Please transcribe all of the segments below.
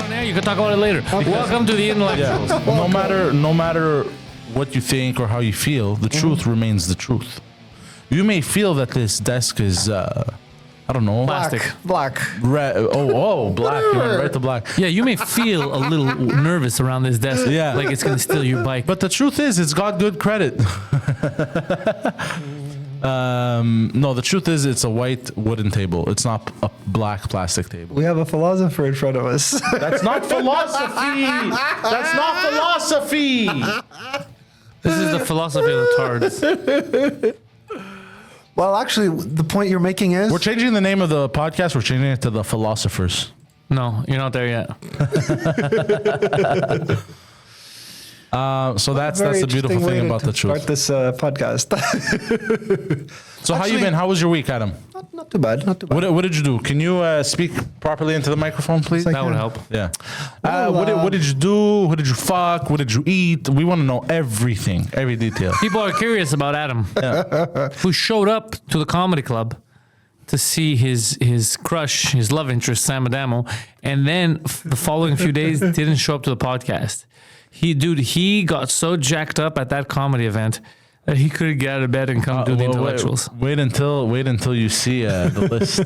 on air. You can talk about it later. Okay. Welcome to the Intellectuals. Yeah. No matter what you think or how you feel, the truth remains the truth. You may feel that this desk is, I don't know. Plastic. Black. Red. Oh, black. You went right to black. Yeah, you may feel a little nervous around this desk. Yeah. Like it's going to steal your bike. But the truth is, it's got good credit. No, the truth is, it's a white wooden table. It's not a black plastic table. We have a philosopher in front of us. That's not philosophy. That's not philosophy. This is the philosophy of the tards. Well, actually, the point you're making is... We're changing the name of the podcast. We're changing it to the Philosophers. No, you're not there yet. So that's the beautiful thing about the truth. Start this podcast. So how you been? How was your week, Adam? Not too bad. Not too bad. What did you do? Can you speak properly into the microphone, please? That would help. Yeah. What did you do? What did you fuck? What did you eat? We want to know everything, every detail. People are curious about Adam, who showed up to the comedy club to see his crush, his love interest, Sam Adamo, and then the following few days didn't show up to the podcast. He got so jacked up at that comedy event that he couldn't get out of bed and come do the Intellectuals. Wait until you see the list.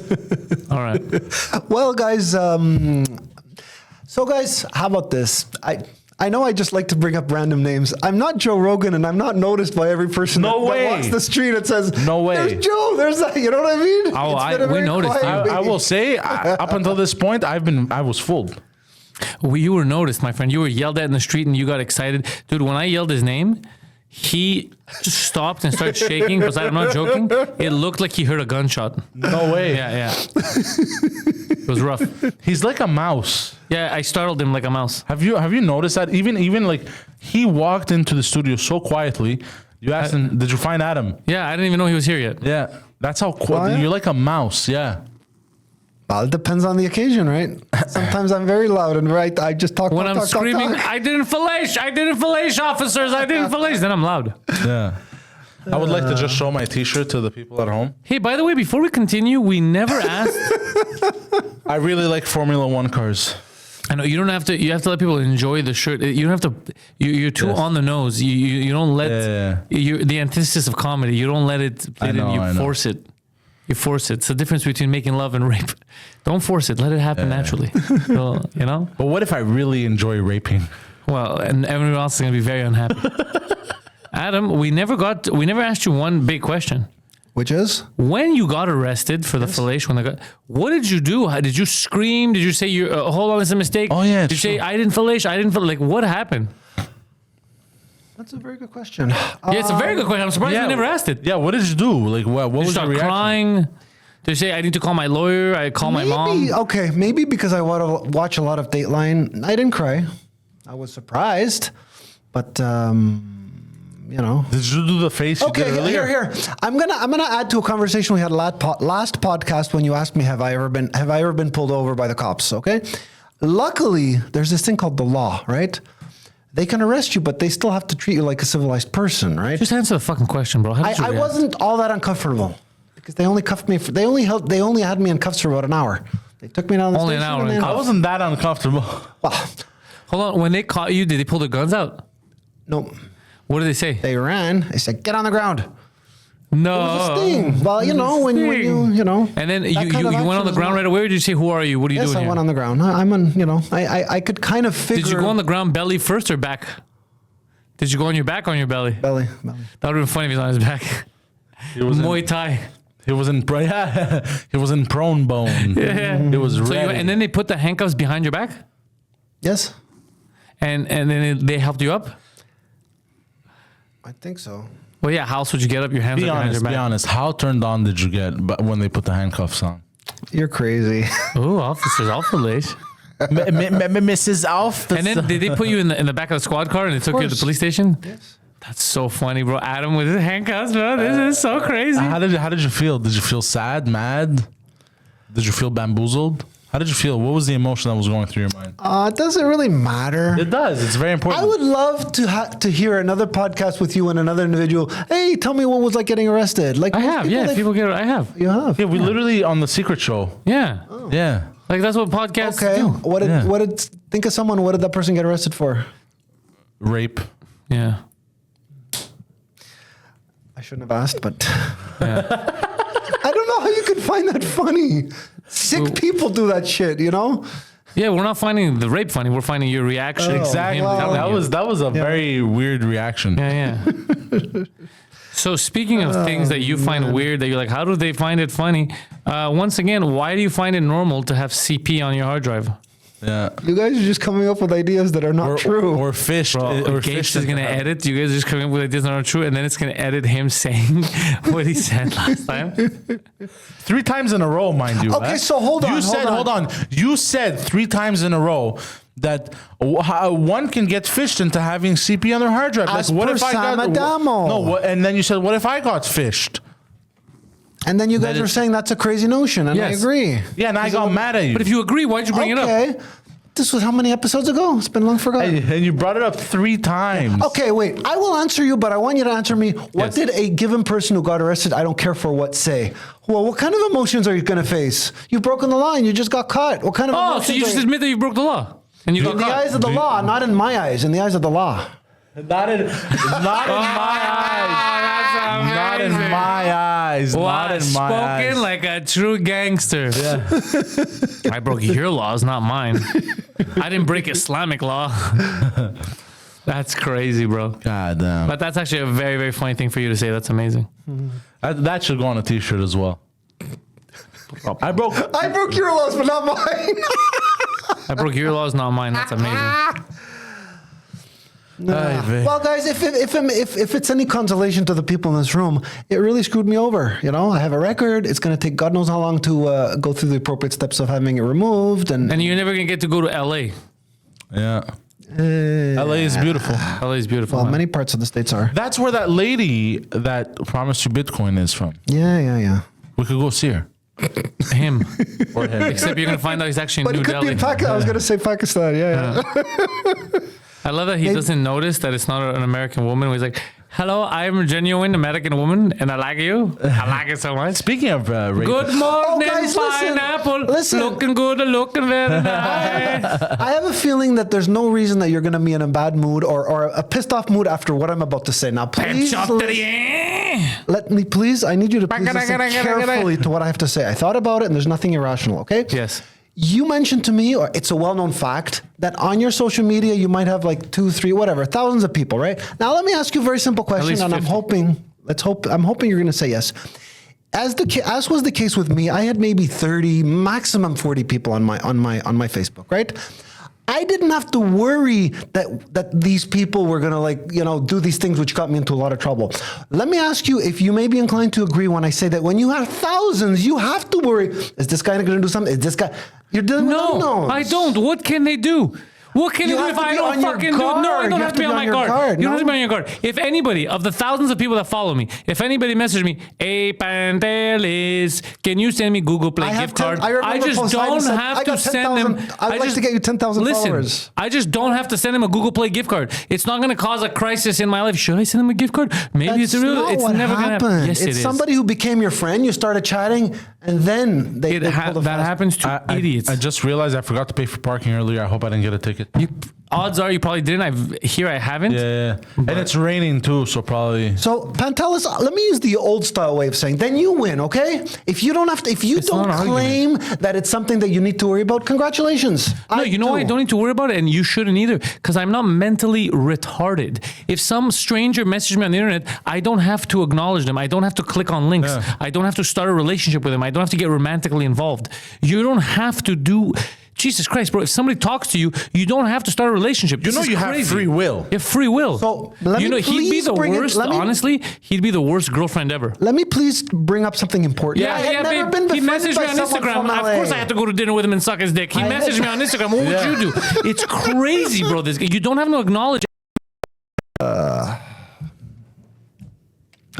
All right. Well, guys, so guys, how about this? I know I just like to bring up random names. I'm not Joe Rogan, and I'm not noticed by every person that walks the street and says, "No way, there's Joe." There's that. You know what I mean? Oh, we noticed you. I will say, up until this point, I was fooled. Well, you were noticed, my friend. You were yelled at in the street, and you got excited, dude. When I yelled his name, he just stopped and started shaking. Because I'm not joking. It looked like he heard a gunshot. No way. Yeah. It was rough. He's like a mouse. Yeah, I startled him like a mouse. Have you noticed that? Even like he walked into the studio so quietly. You asked him, "Did you find Adam?" Yeah, I didn't even know he was here yet. Yeah, that's how quiet. You're like a mouse. Yeah. Well, it depends on the occasion, right? Sometimes I'm very loud and right. I just talk. When I'm screaming, "I didn't fillet, officers! I didn't fillet," then I'm loud. Yeah. I would like to just show my T-shirt to the people at home. Hey, by the way, before we continue, we never asked. I really like Formula One cars. I know you don't have to. You have to let people enjoy the shirt. You don't have to. You're too on the nose. You don't let. You're the antithesis of comedy. You don't let it. You force it. You force it. It's the difference between making love and rape. Don't force it. Let it happen naturally. So, you know. But what if I really enjoy raping? Well, and everyone else is going to be very unhappy. Adam, we never asked you one big question. Which is? When you got arrested for the fellation, what did you do? Did you scream? Did you say, hold on, it's a mistake? Oh, yeah. Did you say, I didn't fellation? Like, what happened? That's a very good question. Yeah, it's a very good question. I'm surprised you never asked it. Yeah, what did you do? Like, what was your reaction? Crying? Did you say, I need to call my lawyer? I call my mom? Okay, maybe because I watch a lot of Dateline. I didn't cry. I was surprised, but you know. Did you do the face you did earlier? Here. I'm gonna add to a conversation we had last podcast when you asked me, have I ever been pulled over by the cops? Okay. Luckily, there's this thing called the law, right? They can arrest you, but they still have to treat you like a civilized person, right? Just answer the fucking question, bro. I wasn't all that uncomfortable because they only cuffed me. They only had me in cuffs for about an hour. They took me down the Only station. an hour. I wasn't that uncomfortable. Well, hold on. When they caught you, did they pull their guns out? no, What did they say? they ran. They said, "Get on the ground." No. It was a sting. Well, you know, when you know. And then that you kind of went on action the is ground not- right away, or did you say, who are you? What are you Yes, doing I here? went on the ground. I'm on, you know, I could kind of figure. Did you go on the ground belly first or back? Did you go on your back or on your belly? belly? That would have been funny if he was on his back. He was Muay Thai. He was in he was in prone bone. Yeah. It was So ready. and then they put the handcuffs behind your back? Yes, And then they helped you up? I think so. Well, yeah, how else would you get up? Your hands Be are behind honest. your Be back. honest. How turned on did you get when they put the handcuffs on? You're crazy. Oh, officers, alpha lace. Mrs. Alf. And then did they put you in the back of the squad car and they took you to the police station? Yes. That's so funny, bro. Adam with his handcuffs, bro. This is so crazy. How did you feel? Did you feel sad, mad? Did you feel bamboozled? How did you feel? What was the emotion that was going through your mind? It doesn't really matter. It does. It's very important. I would love to hear another podcast with you and another individual. Hey, tell me what was like getting arrested. Like I most have, people, yeah. they- People get. I have. You have. We literally on the secret show. Yeah. Yeah. Like that's what podcasts Okay. do. What did Think of someone. What did that person get arrested for? Rape. Yeah. I shouldn't have asked, but Yeah. I don't know how you could find that funny. Sick people do that shit, you know? Yeah, we're not finding the rape funny. We're finding your reaction. Oh, Exactly. Him telling you. That was a very weird reaction. Yeah, yeah. So speaking of things that you find weird, that you're like, how do they find it funny? Once again, why do you find it normal to have CP on your hard drive? Yeah. You guys are just coming up with ideas that are not true. Or fished. Bro, or Gage is gonna edit. You guys are just coming up with ideas that aren't true, and then it's gonna edit him saying what he said last time. 3 times in a row, mind you. Okay, so hold on, You said, hold on. You said 3 times in a row that one can get fished into having CP on their hard drive. As per Sam Adamo. No, and then you said, what if I got fished? And then you guys That were is- saying that's a crazy notion, and I Yes. agree. Yeah, and I got mad at you. But if you agree, why'd you bring it up? Okay. This was how many episodes ago? It's been long forgotten. and you brought it up 3 times. Okay, wait. I will answer you, but I want you to answer me. What Yes. did a given person who got arrested, I don't care for what, say? Well, what kind of emotions are you going to face? You've broken the law and you just got caught. What kind of Oh, emotions so you are just admit that you broke the law and you got in the caught. eyes of the law, not in my eyes, in the eyes of the law. Not in my eyes. Not in my eyes. Wow, Not in my spoken eyes. like a true gangster. Yeah. I broke your laws, not mine. I didn't break Islamic law. That's crazy, bro. God damn. But that's actually a very, very funny thing for you to say. That's amazing. That should go on a t-shirt as well. I broke your laws, but not mine. I broke your laws, not mine. That's amazing. Well, guys, if it's any consolation to the people in this room, it really screwed me over. You know, I have a record. It's going to take God knows how long to go through the appropriate steps of having it removed. And And you're never going to get to go to LA. Yeah. LA is beautiful. LA is beautiful. well, man. many parts of the states are. That's where that lady that promised you Bitcoin is from. Yeah. We could go see her. Him. Or him. Except you're going to find out he's actually in But New it could Delhi. be in Pakistan. I was going to say Pakistan. Yeah. I love that he doesn't notice that it's not an American woman. He's like, hello, I'm a genuine American woman and I like you. I like it so much. Speaking of rape, Good morning, guys, listen. pineapple. Listen. Looking good, looking very nice. I have a feeling that there's no reason that you're going to be in a bad mood or a pissed off mood after what I'm about to say. Now, please, Shot to the air. let me please. I need you to please listen carefully to what I have to say. I thought about it, and there's nothing irrational. Okay? Yes. You mentioned to me, or it's a well-known fact, that on your social media you might have like 2, 3, whatever, thousands of people, right? Now let me ask you a very simple question, least and 50. I'm hoping you're going to say yes. As was the case with me, I had maybe 30, maximum 40 people on my Facebook, right? I didn't have to worry that these people were gonna do these things which got me into a lot of trouble. Let me ask you if you may be inclined to agree when I say that when you have thousands, you have to worry. Is this guy gonna do something? Is this guy? You're dealing with No, unknowns. I don't. What can they do? What can You they do have if to I be don't on your fucking do? No, I guard. don't You have to be on my your guard. guard, You don't have to no? be on your guard. If anybody of the thousands of people that follow me, if anybody messaged me, hey Pantelis, can you send me Google Play gift card? I just Poseidon don't said, have I to got send them. 10,000 I'd like to get you 10,000 listen, followers. I just don't have to send them a Google Play gift card. It's not going to cause a crisis in my life. Should I send them a gift card? Maybe it's a real. not It's what never going to happened. happen. Yes, it's it is. somebody who became your friend. You started chatting, and then they pulled a That fast- happens to idiots. I just realized I forgot to pay for parking earlier. I hope I didn't get a ticket. Odds are you probably didn't. I haven't. Yeah. And it's raining too, so probably. So Pantelis, let me use the old style way of saying, then you win, okay? If you don't have to, if you It's don't not an claim that it's something that you need to worry about, congratulations. No, you know why I don't need to worry about it, and you shouldn't either, because I'm not mentally retarded. If some stranger messages me on the internet, I don't have to acknowledge them. I don't have to click on links. Yeah. I don't have to start a relationship with them. I don't have to get romantically involved. You don't have to do. Jesus Christ, bro! If somebody talks to you, you don't have to start a relationship. You This know is you have crazy. free will. You have free will. So, let you me know he'd be please the bring it- worst. let me- Honestly, he'd be the worst girlfriend ever. Let me please bring up something important. I had never been He befriended messaged me by on someone Instagram. from Of LA. course, I had to go to dinner with him and suck his dick. He I messaged had- me on Instagram. What would you do? It's crazy, bro. This you don't have to acknowledge.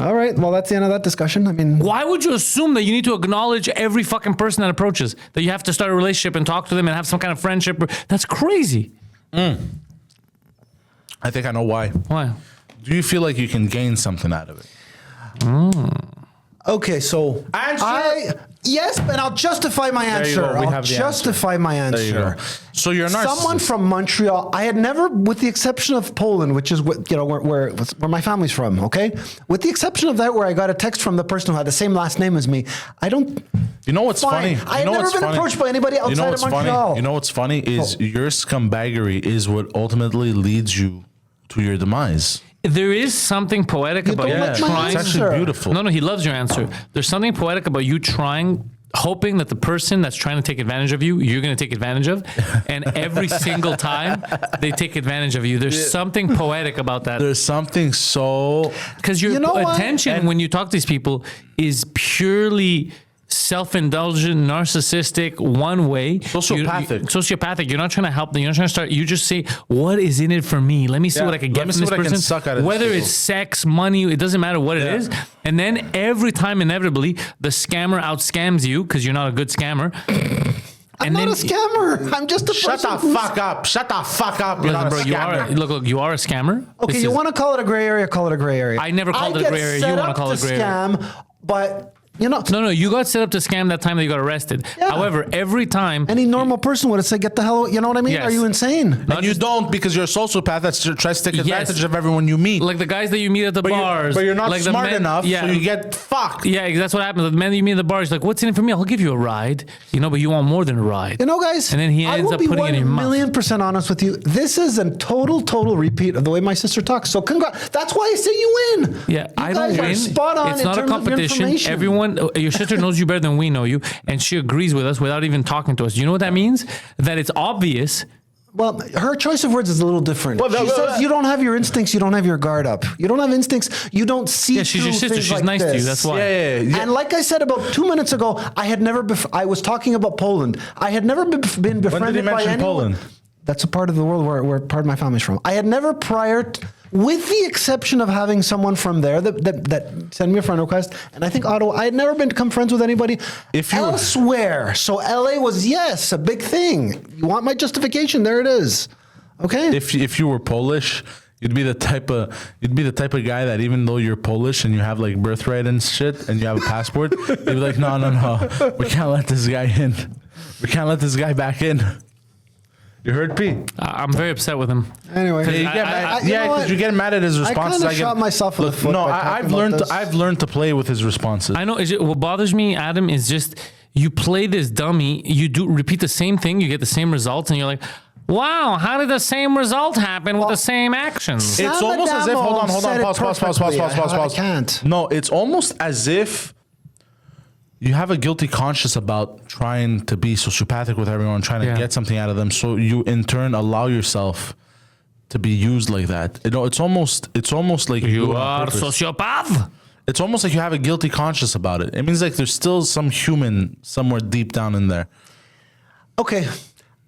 All right, well, that's the end of that discussion. I mean, Why would you assume that you need to acknowledge every fucking person that approaches? That you have to start a relationship and talk to them and have some kind of friendship? That's crazy. I think I know why. Why? Do you feel like you can gain something out of it? Okay, so Answer. yes, and I'll justify my you answer. go. We I'll have the justify my There you answer. go. So you're not Someone from Montreal. I had never, with the exception of Poland, which is where my family's from. Okay, with the exception of that, where I got a text from the person who had the same last name as me. I don't. You know what's Fine. funny? I had never been approached by anybody outside of Montreal. Funny? You know what's funny is your scumbaggery is what ultimately leads you to your demise. There is something poetic about don't you like my trying. It's actually beautiful. No, he loves your answer. There's something poetic about you trying, hoping that the person that's trying to take advantage of you, you're going to take advantage of. And every single time they take advantage of you. There's something poetic about that. There's something so Because your You know what? attention when you talk to these people is purely self-indulgent, narcissistic, one way. Sociopathic. Sociopathic. You're not trying to help them. You're not trying to start. You just say, what is in it for me? Let me see Yeah. what I can Let get me from see this what I can person. suck out of Whether these it's sex, money, it doesn't matter what it is. And then every time, inevitably, the scammer out-scams you because you're not a good scammer. I'm not a scammer. I'm just a Shut person. the who's- fuck up. Shut the fuck up. You're not a Bro, you are scammer. look, you are a scammer. Okay, This you is- want to call it a gray area? Call it a gray area. I never called it a get gray area. set You wanna up call it to gray area. scam, but you know, No, you got set up to scam that time that you got arrested. Yeah. However, every time any normal person would have said, "Get the hell!" You know what I mean? Yes. Are you insane? And you don't because you're a sociopath that tries to take advantage of everyone you meet. like the guys that you meet at the bars, but you're not like the smart men- enough, Yeah, so you get fucked. yeah, that's what happens. The men that you meet at the bars, like, what's in it for me? I'll give you a ride, but you want more than a ride. You know, guys. And then he I ends will up be putting it in your mouth. 1,000,000% honest with you. This is a total repeat of the way my sister talks. So congrats. That's why I say you win. Yeah, You I don't guys are win. Spot on It's in not a terms of your competition. information. Everyone, your sister knows you better than we know you, and she agrees with us without even talking to us. You know what that means? That it's obvious. Well, her choice of words is a little different. She says you don't have your instincts, you don't have your guard up. You don't have instincts, you don't see. Yeah, she's your through sister. things She's like nice to you. this. That's why. Yeah. And like I said about 2 minutes ago, I had never. I was talking about Poland. I had never been befriended by mention anyone. Poland? That's a part of the world where part of my family's from. I had never with the exception of having someone from there that sent me a friend request, and I think Ottawa. I had never become friends with anybody elsewhere. So LA was a big thing. You want my justification? There it is. Okay. If you were Polish, you'd be the type of guy that even though you're Polish and you have like birthright and shit and you have a passport, you'd be like, no, we can't let this guy in. We can't let this guy back in. You heard, P? I'm very upset with him. Anyway, You get mad, because you get mad at his responses. I kind of shot myself in the foot. No, by I've talking about this. I've learned to play with his responses. I know. What bothers me, Adam, is just you play this dummy. You do repeat the same thing. You get the same results, and you're like, "Wow, how did the same result happen with the same actions?" It's almost as if hold on, said it pause. perfectly. I can't. No, it's almost as if you have a guilty conscience about trying to be sociopathic with everyone, trying to get something out of them. So you in turn allow yourself to be used like that. It's almost like You do it on are purpose. sociopath. It's almost like you have a guilty conscience about it. It means like there's still some human somewhere deep down in there. Okay.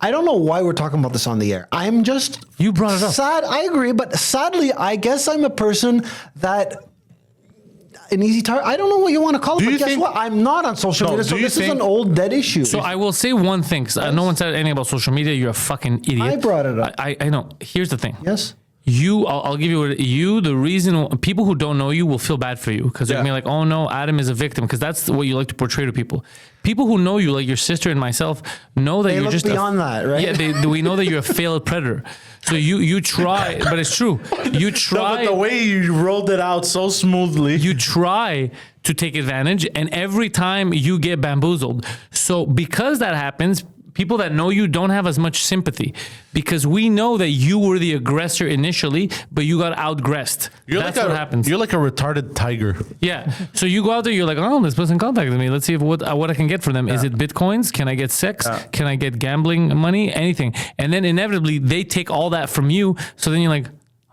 I don't know why we're talking about this on the air. I'm just You brought it up. sad. I agree, but sadly, I guess I'm a person that an easy target. I don't know what you want to call it, Do but you guess think- what? I'm not on social No, media, do so you this is think- an old dead issue. So I will say one thing. 'Cause no one said anything about social media. You're a fucking idiot. I brought it up. I know. Here's the thing. yes. I'll give you the reason people who don't know you will feel bad for you because they're gonna be like, oh no, Adam is a victim, because that's what you like to portray to people. People who know you, like your sister and myself, know that They you're look just beyond that, right? Yeah, we know that you're a failed predator. So you try, but it's true. You try. But the way you rolled it out so smoothly. You try to take advantage, and every time you get bamboozled. So because that happens, people that know you don't have as much sympathy, because we know that you were the aggressor initially, but you got outgressed. That's what happens. You're like a retarded tiger. Yeah. So you go out there, you're like, oh, this person contacted me. Let's see what I can get for them. Is it Bitcoins? Can I get sex? Can I get gambling money? Anything. And then inevitably they take all that from you. So then you're like,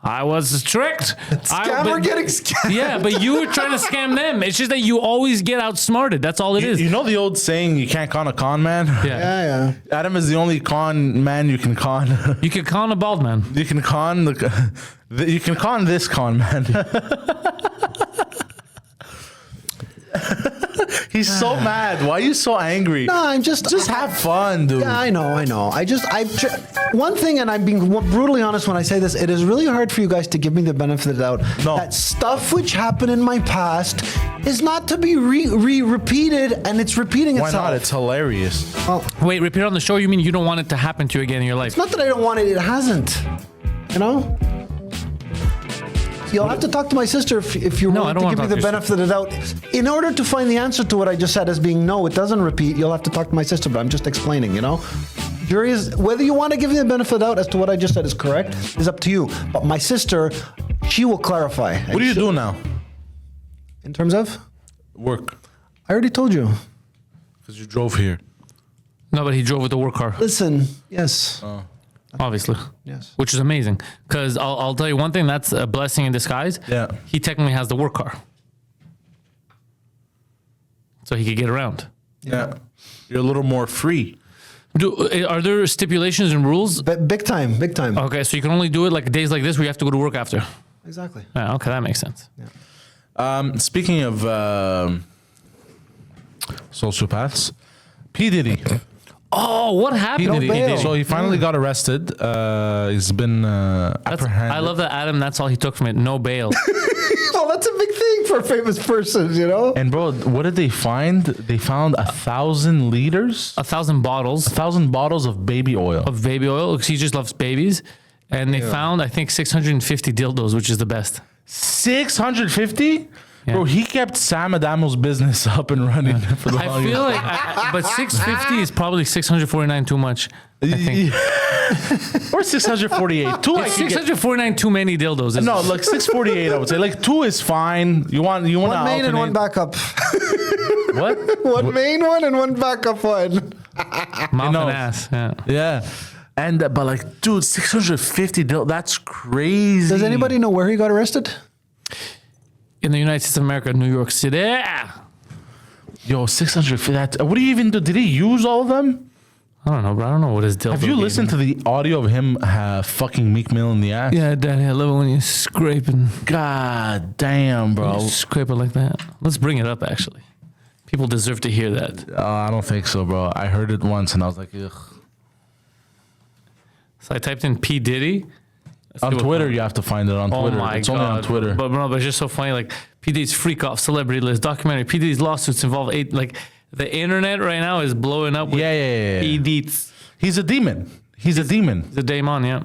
I was tricked. Scammer getting scammed. Yeah, but you were trying to scam them. It's just that you always get outsmarted. That's all it is. You know the old saying, you can't con a con man? Yeah. Adam is the only con man you can con. You can con a bald man. You can con you can con this con man. He's so mad. Why are you so angry? No, I'm just have fun, dude. Yeah, I know. One thing, and I'm being brutally honest when I say this, it is really hard for you guys to give me the benefit of the doubt. No. That stuff which happened in my past is not to be repeated, and it's repeating Why itself. not? It's hilarious. Well, Wait, repeat on the show. You mean you don't want it to happen to you again in your life? it's not that I don't want it; it hasn't. You know. You'll have to talk to my sister if you're No, I willing don't to wanna give me the talk to benefit of the doubt. In order to find the answer to what I just said as being no, it doesn't repeat, you'll have to talk to my sister, but I'm just explaining, you know? Whether you want to give me the benefit of the doubt as to what I just said is correct is up to you. But my sister, she will clarify. What do you do now? In terms of? Work. I already told you. Because you drove here. No, but he drove with the work car, Listen, yes. obviously. Yes. Which is amazing. Because I'll tell you one thing, that's a blessing in disguise. Yeah. He technically has the work car. So he could get around. Yeah. You're a little more free. Are there stipulations and rules? Big time, big time. Okay, so you can only do it like days like this where you have to go to work after. Exactly. Yeah, okay, that makes sense. Speaking of sociopaths, P Diddy. Oh, what happened? No to bail. Diddy? So he finally got arrested. He's been apprehended. I love that, Adam. That's all he took from it. No bail. Well, that's a big thing for a famous person, you know? And bro, what did they find? They found 1,000 liters, 1,000 bottles 1,000 bottles of baby oil. of baby oil because he just loves babies. And they found, I think, 650 dildos, which is the best. 650? Yeah. Bro, he kept Sam Adamo's business up and running for the I longest. feel like, but 650 is probably 649 too much. I think. Or 648. Two, I Is could get. 649 too many dildos? No, like 648, I would say. Like 2 is fine. You want to One main and one alternate. backup. What? One main one and one backup one. Mouth know. and ass. Yeah. Yeah. And but like, dude, 650 that's crazy. Does anybody know where he got arrested? In the United States of America, New York City. Yo, 650. That. What do you even do? Did he use all of them? I don't know, bro. I don't know what his dildo. Have you listened to the audio of him fucking Meek Mill in the ass? Yeah, Daddy, I love it when you're scraping. God damn, bro. You scrape it like that. Let's bring it up, actually. People deserve to hear that. I don't think so, bro. I heard it once and I was like, ugh. So I typed in P Diddy. Let's On see what Twitter, comes. you have to find it on Oh Twitter. my It's god! only on Twitter. But bro, but it's just so funny. Like P Diddy's freak off celebrity list documentary. P Diddy's lawsuits involve 8. Like the internet right now is blowing up with Yeah. P Deets. He's a demon. He's a demon. The Damon, yeah.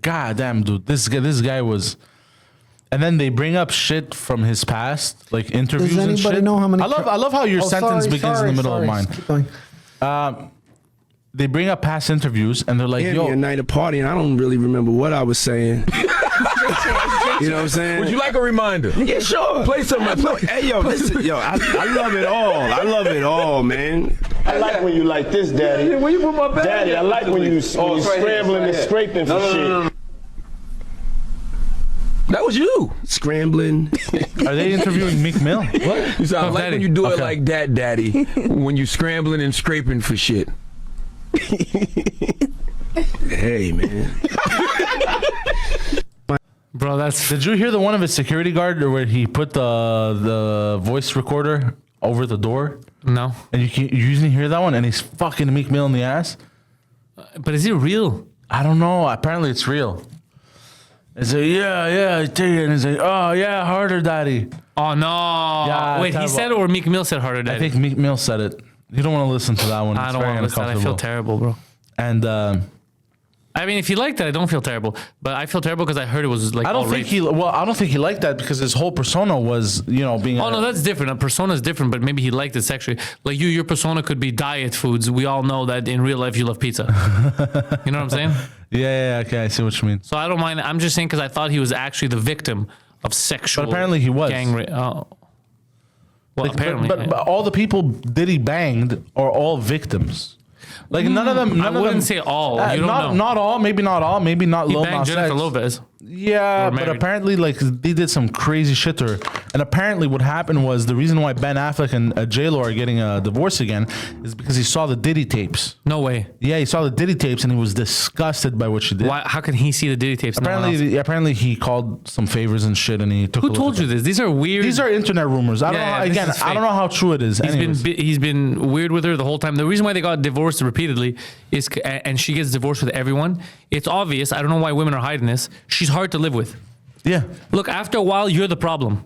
God damn, dude. This guy was. And then they bring up shit from his past, like interviews Does and anybody shit. know how many? I love how your sentence begins in the middle of mine. Keep going. They bring up past interviews and they're like, Gave yo, me a night of party, and I don't really remember what I was saying. You know what I'm saying? Would you like a reminder? Yeah, sure. Play something. Hey, yo, listen, yo, I love it all. I love it all, man. I like when you like this, Daddy. Where you put my bag? Daddy, I like when you scrambling and scraping for shit. That was you. Scrambling. are they interviewing Meek Mill? What? You sound Oh, like Daddy. when you do it Okay. like that, Daddy. When you scrambling and scraping for shit. Hey, man. Bro, that's Did you hear the one of his security guard where he put the voice recorder over the door? no. And you usually hear that one, and he's fucking Meek Mill in the ass. But is it real? I don't know. Apparently, it's real. It's like, yeah, take it. And he's like, oh yeah, harder, daddy. Oh no! Yeah, Wait, he terrible. said it or Meek Mill said harder, I Daddy? think Meek Mill said it. You don't want to listen to that one. I It's don't very want to listen. I feel uncomfortable. terrible, bro. And I mean, if you like that, I don't feel terrible. But I feel terrible because I heard it was like. I don't all think rape. I don't think he liked that because his whole persona was, being. Oh no, that's different. A persona is different, but maybe he liked it sexually. Like your persona could be diet foods. We all know that in real life you love pizza. You know what I'm saying? Yeah. Okay, I see what you mean. So I don't mind. I'm just saying because I thought he was actually the victim of sexual. But apparently he was. gang rape. Oh. Well, Like, apparently. but all the people Diddy banged are all victims. Like none of them. I wouldn't say all. You don't know. Not all. Maybe not all. Maybe not He Lil banged Nas Jennifer X. Lopez. Yeah, Or but married. apparently, like, they did some crazy shit to her. And apparently, what happened was the reason why Ben Affleck and J-Lo are getting a divorce again is because he saw the Diddy tapes. No way. Yeah, he saw the Diddy tapes and he was disgusted by what she did. Why? How can he see the Diddy tapes? No one else? Apparently, he called some favors and shit, and he took. Who told you this? These are weird. These are internet rumors. I don't Yeah, know. this Again, is I don't fake. know how true it is. He's been weird with her the whole time. The reason why they got divorced repeatedly is, and she gets divorced with everyone. It's obvious. I don't know why women are hiding this. She's hard to live with. Yeah. Look, after a while, you're the problem.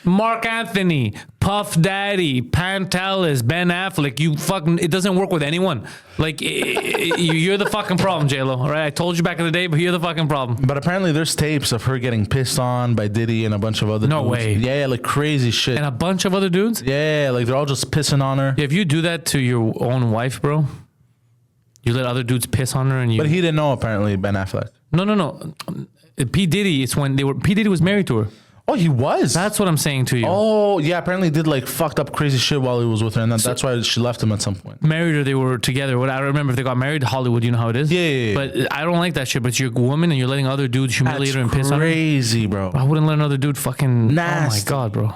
Mark Anthony, Puff Daddy, Pantelis, Ben Affleck. You fucking. It doesn't work with anyone. Like you're the fucking problem, J-Lo. All right, I told you back in the day, but you're the fucking problem. But apparently, there's tapes of her getting pissed on by Diddy and a bunch of other. No dudes. way. Yeah, like crazy shit. And a bunch of other dudes. Yeah, like they're all just pissing on her. If you do that to your own wife, bro, you let other dudes piss on her, and you. But he didn't know apparently, Ben Affleck. No. P Diddy. It's when they were. P Diddy was married to her. Oh, he was. That's what I'm saying to you. Oh, yeah. Apparently, he did like fucked up crazy shit while he was with her, and that's why she left him at some point. Married or they were together. What I don't remember if they got married. Hollywood, you know how it is. Yeah. But I don't like that shit. But you're a woman and you're letting other dudes humiliate her and piss on her. Crazy, bro. I wouldn't let another dude fucking. Nasty. Oh my god, bro.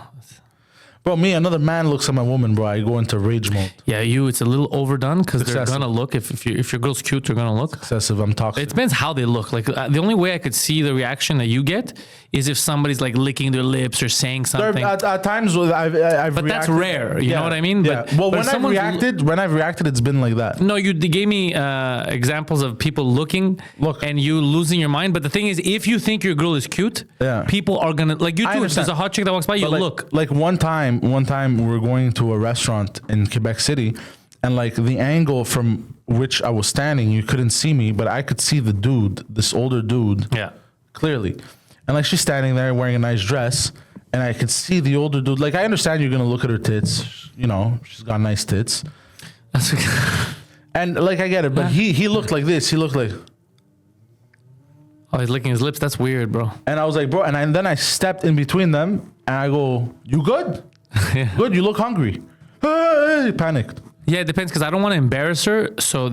Bro, me, another man looks at my woman, bro. I go into rage mode. Yeah, it's a little overdone because they're Excessive. gonna look. If your girl's cute, they're gonna look. Excessive. I'm toxic. It depends how they look. Like the only way I could see the reaction that you get is if somebody's like licking their lips or saying something. At times, I've But that's reacted- rare. You know what I mean? Yeah. But, Well, but when if I've someone's- reacted, it's been like that. No, you gave me examples of people looking and you losing your mind. But the thing is, if you think your girl is cute, Yeah. people are gonna like you I too. If understand. there's a hot chick that walks by, you But look. Like one time we were going to a restaurant in Quebec City, and like the angle from which I was standing, you couldn't see me, but I could see the dude, this older dude, Yeah. clearly. And like she's standing there wearing a nice dress, and I could see the older dude. Like I understand you're gonna look at her tits, you know, she's got nice tits, That's and like I get it, but he looked like this. He looked like. oh, he's licking his lips. That's weird, bro. And I was like, bro, and then I stepped in between them, and I go, "You good? Good? You look hungry." He panicked. Yeah, it depends because I don't want to embarrass her. So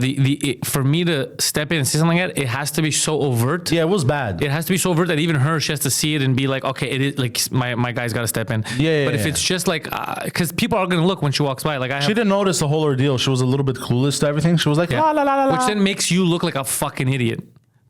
for me to step in and say something like that, it has to be so overt. Yeah, it was bad. It has to be so overt that even her, she has to see it and be like, okay, it is like my guy's got to step in. Yeah, But if yeah. it's just like, because people are gonna look when she walks by. Like She didn't notice the whole ordeal. She was a little bit clueless to everything. She was like, la la la la, which la. then makes you look like a fucking idiot.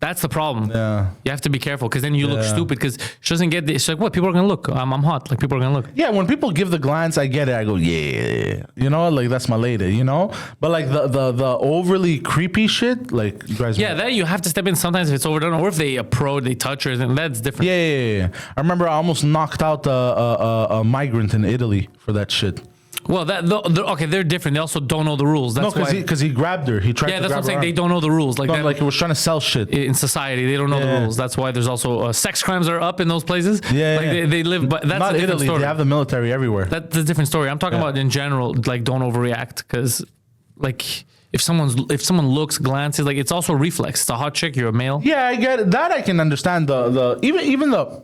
That's the problem. Yeah. You have to be careful because then you look Yeah. stupid because she doesn't get this. She's like, what? People are going to look. I'm hot. Like, people are going to look. Yeah, when people give the glance, I get it. I go, yeah, you know, like that's my lady, you know. But like the overly creepy shit, like you guys. Yeah, that you have to step in sometimes if it's overdone or if they they touch her, then that's different. Yeah. I remember I almost knocked out a migrant in Italy for that shit. Well, they're different. They also don't know the rules. That's No, why. because he grabbed her. He tried. Yeah, to that's what grab I'm saying. her They arm. don't know the rules. Like No, that, like he was trying to sell shit. in society, they don't know the Yeah. rules. That's why there's also sex crimes are up in those places. Yeah, like yeah. They live, but that's Not a different Italy. story. They have the military everywhere. That's a different story. I'm talking Yeah. about in general. Like, don't overreact because, like, if someone looks, glances, like it's also a reflex. It's a hot chick. You're a male. Yeah, I get it. That. I can understand the even the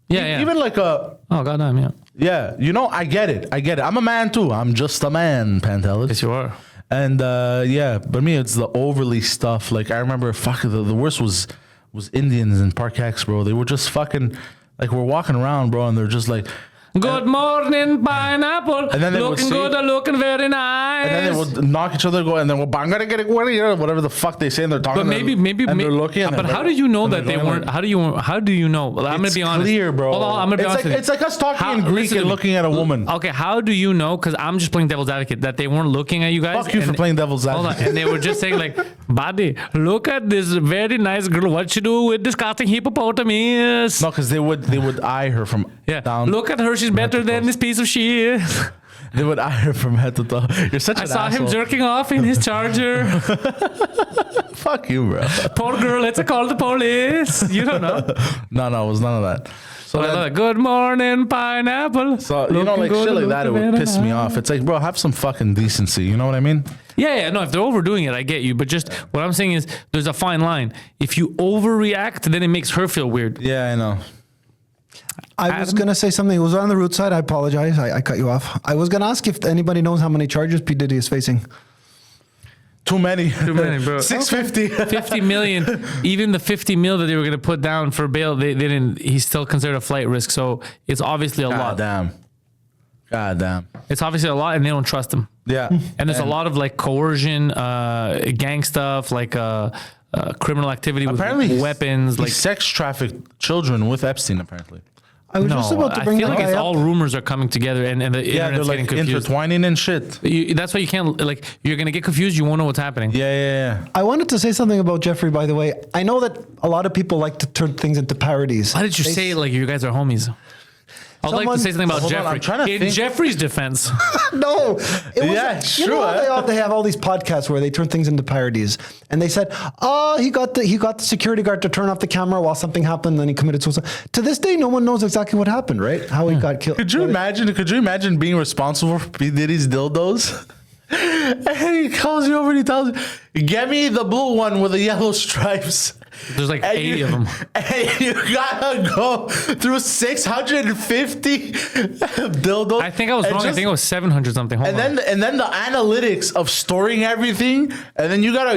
Yeah. even like a. Oh goddamn, yeah. Yeah, you know, I get it. I'm a man too. I'm just a man, Pantelis. Yes, you are. And yeah, but me, it's the overly stuff. Like I remember, the worst was Indians in Park X, bro. They were just fucking like we're walking around, bro, and they're just like. Good morning, pineapple. And then they would looking say- good, looking very nice. And then they would knock each other, go, and then I'm gonna get it, whatever the fuck they say, and they're talking. But maybe, and they're looking. And but they're how do you know and that they're they going weren't? like- How do you know? Well, I'm gonna It's be honest. clear, bro. Hold on, I'm gonna be honest. with you. It's like us talking in Greek listen to and me. looking at a woman. Okay, how do you know? Because I'm just playing devil's advocate that they weren't looking at you guys. Fuck you for and- playing devil's Hold on, advocate. and they were just saying like, "Buddy, look at this very nice girl. What she do with disgusting hippopotamus?" No, because they would eye her from Yeah, down. look at her. She's better than this piece of shit. They would eye her from head to toe. You're such I an saw him asshole. jerking off in his Charger. Fuck you, bro. Poor girl, let's call the police. You don't know. No, it was none of that. So, But I then- love it. Good morning, pineapple. so you know, Looking like good, shit like that, it looking would very piss me nice. off. It's like, bro, have some fucking decency. You know what I mean? Yeah, no, if they're overdoing it, I get you. But just what I'm saying is there's a fine line. If you overreact, then it makes her feel weird. Yeah, I know. I was going to say something. It was on the root side. I apologize. I cut you off. I was going to ask if anybody knows how many charges P Diddy is facing. Too many. Too many, bro. 650. 50 million. Even the 50 mil that they were going to put down for bail, they didn't. He's still considered a flight risk. So it's obviously a lot. God damn. It's obviously a lot, and they don't trust him. Yeah. And there's a lot of like coercion, gang stuff, like criminal activity with Apparently, weapons. he Like sex trafficked children with Epstein. Apparently. I was just about to I bring feel that like it's guy all up. rumors are coming together, and the Yeah, they're internet's like getting confused. intertwining and shit. That's why you can't like. You're gonna get confused. You won't know what's happening. Yeah. I wanted to say something about Jeffrey, by the way. I know that a lot of people like to turn things into parodies. Why did you say it like you guys are homies? I'd like to say something about Hold on, Jeffrey. I'm trying to In think. Jeffrey's defense, No, it was Yeah, you know sure. how they have all these podcasts where they turn things into parodies, and they said, "Oh, he got the security guard to turn off the camera while something happened, and then he committed suicide." To this day, no one knows exactly what happened, right? How he got killed. Could you imagine being responsible for P Diddy's dildos? And he calls you over and he tells you, "Get me the blue one with the yellow stripes." there's like And 80 you, of them. And you gotta go through 650 dildos. I think I was and wrong. I just- think it was 700 something. Hold on. and then the analytics of storing everything, and then you gotta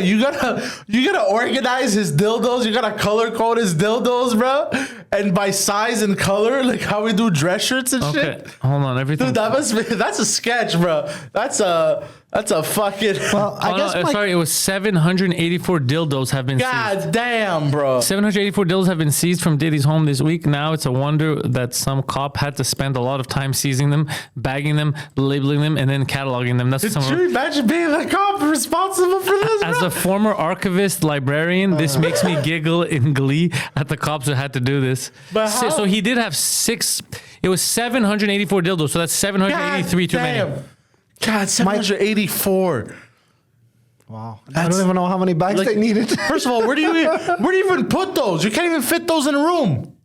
organize his dildos. You gotta color code his dildos, bro, and by size and color, like how we do dress shirts and Okay, shit. hold on. Everything. Dude, that's a sketch, bro. That's a fucking. Well, I Oh, guess no, my, sorry, it was 784 dildos have been seized. God damn, bro. 784 dildos have been seized from Diddy's home this week. Now it's a wonder that some cop had to spend a lot of time seizing them, bagging them, labeling them, and then cataloging them. That's what Could some. you imagine being the cop responsible for this, As bro? a former archivist librarian, this makes me giggle in glee at the cops who had to do this. But So, how- so he did have six. It was 784 dildos. So that's 783 too many. God, 784. wow, I don't even know how many bags Like, they needed. First of all, where do you even put those? You can't even fit those in a room.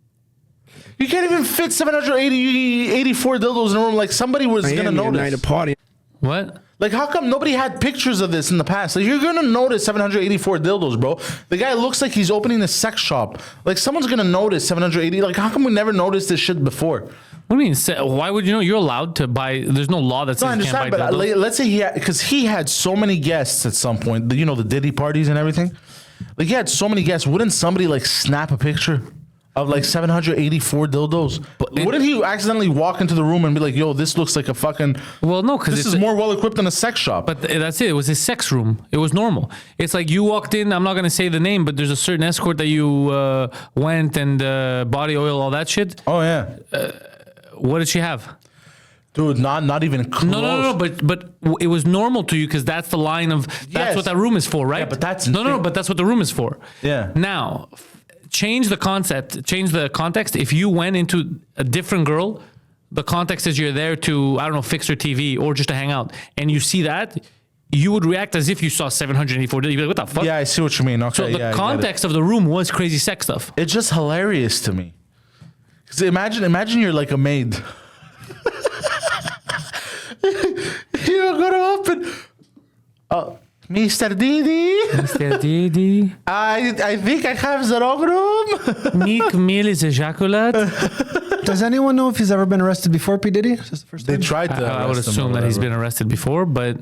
You can't even fit 784 dildos in a room. Like somebody was gonna Miami, a night notice. of party. What? Like how come nobody had pictures of this in the past? Like you're gonna notice 784 dildos, bro. The guy looks like he's opening a sex shop. Like someone's gonna notice 780. Like how come we never noticed this shit before? What do you mean? Why would you know? You're allowed to buy. There's no law that No, I says you can't buy understand, but dildos. let's say because he had so many guests at some point. You know the Diddy parties and everything. Like he had so many guests. Wouldn't somebody like snap a picture of like 784 dildos? Wouldn't he accidentally walk into the room and be like, "Yo, this looks like a fucking." Well, no, because This is more well equipped than a sex shop. But that's it. It was his sex room. It was normal. It's like you walked in. I'm not going to say the name, but there's a certain escort that you went and body oil, all that shit. oh yeah, What did she have? dude, not even close. No. But it was normal to you because that's the line of that's Yes. what that room is for, right? Yeah, but that's no. But that's what the room is for. Yeah. Now, change the concept. Change the context. If you went into a different girl, the context is you're there to fix her TV or just to hang out, and you see that. You would react as if you saw 784. You'd be like, what the fuck? Yeah, I see what you mean. Okay, So yeah, I the get it. context of the room was crazy sex stuff. It's just hilarious to me. Cause imagine you're like a maid. You're gonna open. Mr. Diddy, Mr. Diddy, I think I have the wrong room. Meek Mill is ejaculate. Does anyone know if he's ever been arrested before, P Diddy? Is this the first They time? tried to. I would arrest him assume or that he's whatever. been arrested before, but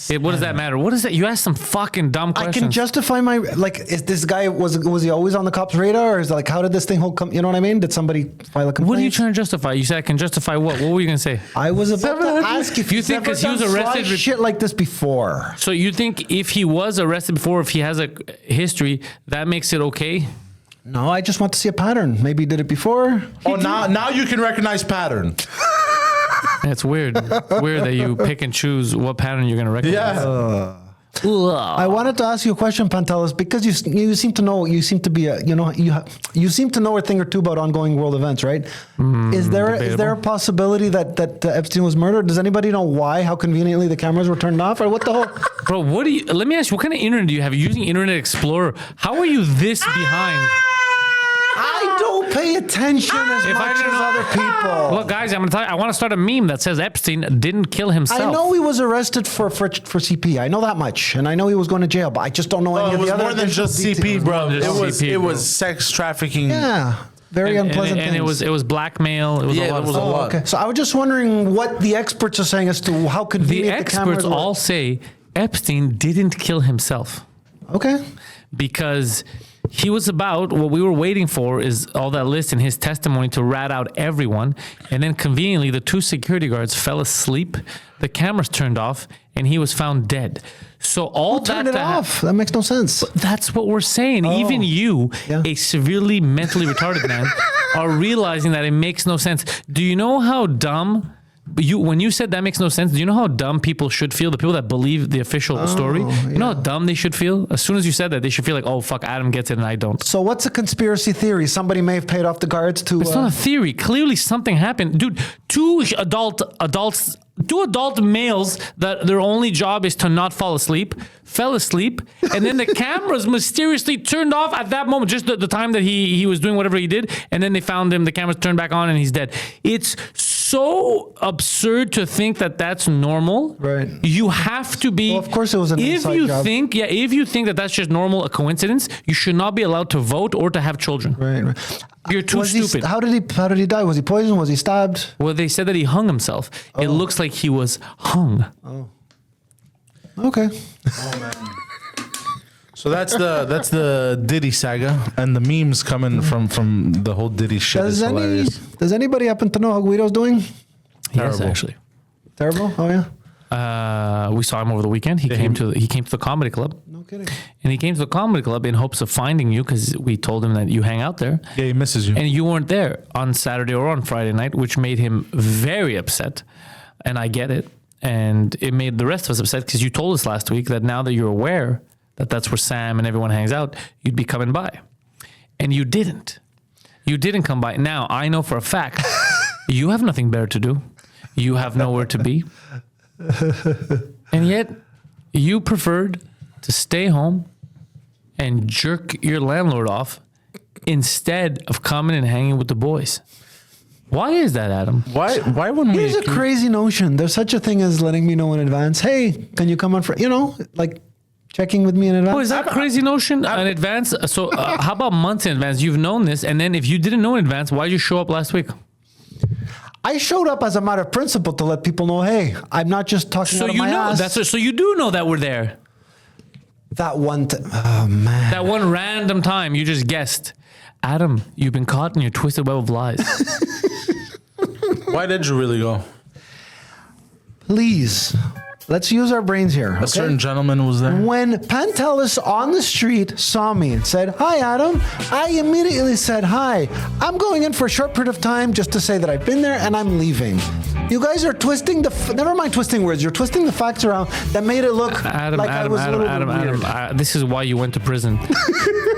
what does that matter? What is that? You asked some fucking dumb I questions. can justify my is this guy was he always on the cops' radar, or is it like how did this thing hold? You know what I mean? Did somebody file a complaint? What are you trying to justify? You said I can justify what? What were you gonna say? I was about to ask if You he's think ever 'cause he was done arrested sly with- shit like this before. So you think if he was arrested before, if he has a history, that makes it okay? No, I just want to see a pattern. Maybe he did it before. Oh, now you can recognize pattern. It's weird. It's weird that you pick and choose what pattern you're gonna recognize. Yeah. I wanted to ask you a question, Pantelis, because you seem to know, you seem to be you seem to know a thing or two about ongoing world events, right? Is there a possibility that Epstein was murdered? Does anybody know why? How conveniently the cameras were turned off, or what the whole? Bro, let me ask you, what kind of internet do you have? You're using Internet Explorer. How are you this behind? I don't pay attention as If I much didn't as know- other people. Look, guys, I'm gonna tell you, I want to start a meme that says Epstein didn't kill himself. I know he was arrested for CP. I know that much, and I know he was going to jail, but I just don't know any Oh, it of was the other. more than additional just details. CP, bro. than just CP, It bro. was sex trafficking. Yeah, very unpleasant and things. it was blackmail. It was Yeah, a lot. it was of a stuff. lot. Okay, so I was just wondering what the experts are saying as to how The convenient the, cameras experts were. all say Epstein didn't kill himself. Okay. Because he was about, what we were waiting for is all that list and his testimony to rat out everyone. And then conveniently, the 2 security guards fell asleep, the cameras turned off, and he was found dead. So all that Turn it off. That makes no sense. that's what we're saying. Even you, Yeah. a severely mentally retarded man, are realizing that it makes no sense. Do you know how dumb when you said that makes no sense? Do you know how dumb people should feel? The people that believe the official story. You know how dumb they should feel? As soon as you said that, they should feel like, oh fuck, Adam gets it and I don't. So what's a conspiracy theory? Somebody may have paid off the guards to. It's not a theory. Clearly something happened. Dude, 2 adult males that their only job is to not fall asleep, fell asleep, and then the cameras mysteriously turned off at that moment, just the time that he was doing whatever he did, and then they found him, the cameras turned back on, and he's dead. It's so absurd to think that that's normal. Right. You have to be. Well, of course it was an inside job. If you think that that's just normal, a coincidence, you should not be allowed to vote or to have children. Right. You're too stupid. How did he die? Was he poisoned? Was he stabbed? Well, they said that he hung himself. It looks like he was hung. Okay. So that's the Diddy saga, and the memes coming from the whole Diddy shit is hilarious. Does anybody happen to know how Guido's doing? Yes, Terrible. actually. Terrible. Oh yeah. We saw him over the weekend. He came to the comedy club. No kidding. And he came to the comedy club in hopes of finding you because we told him that you hang out there. Yeah, he misses you. And you weren't there on Saturday or on Friday night, which made him very upset. And I get it. And it made the rest of us upset because you told us last week that now that you're aware that that's where Sam and everyone hangs out, you'd be coming by. And you didn't. You didn't come by. Now, I know for a fact, you have nothing better to do. You have nowhere to be. And yet, you preferred to stay home and jerk your landlord off instead of coming and hanging with the boys. Why is that, Adam? Why wouldn't we? Here's a crazy notion. There's such a thing as letting me know in advance. Hey, can you come on for like checking with me in advance? Oh, is that a crazy notion in advance? So how about months in advance? You've known this, and then if you didn't know in advance, why did you show up last week? I showed up as a matter of principle to let people know, hey, I'm not just talking out of my ass. So you do know that we're there. That one oh man. That one random time you just guessed. Adam, you've been caught in your twisted web of lies. Why did you really go? Please, let's use our brains here. A certain gentleman was there. When Pantelis on the street saw me and said, hi, Adam, I immediately said, hi, I'm going in for a short period of time just to say that I've been there and I'm leaving. You guys are twisting never mind twisting words, you're twisting the facts around that made it look like I was a little bit weird. This is why you went to prison.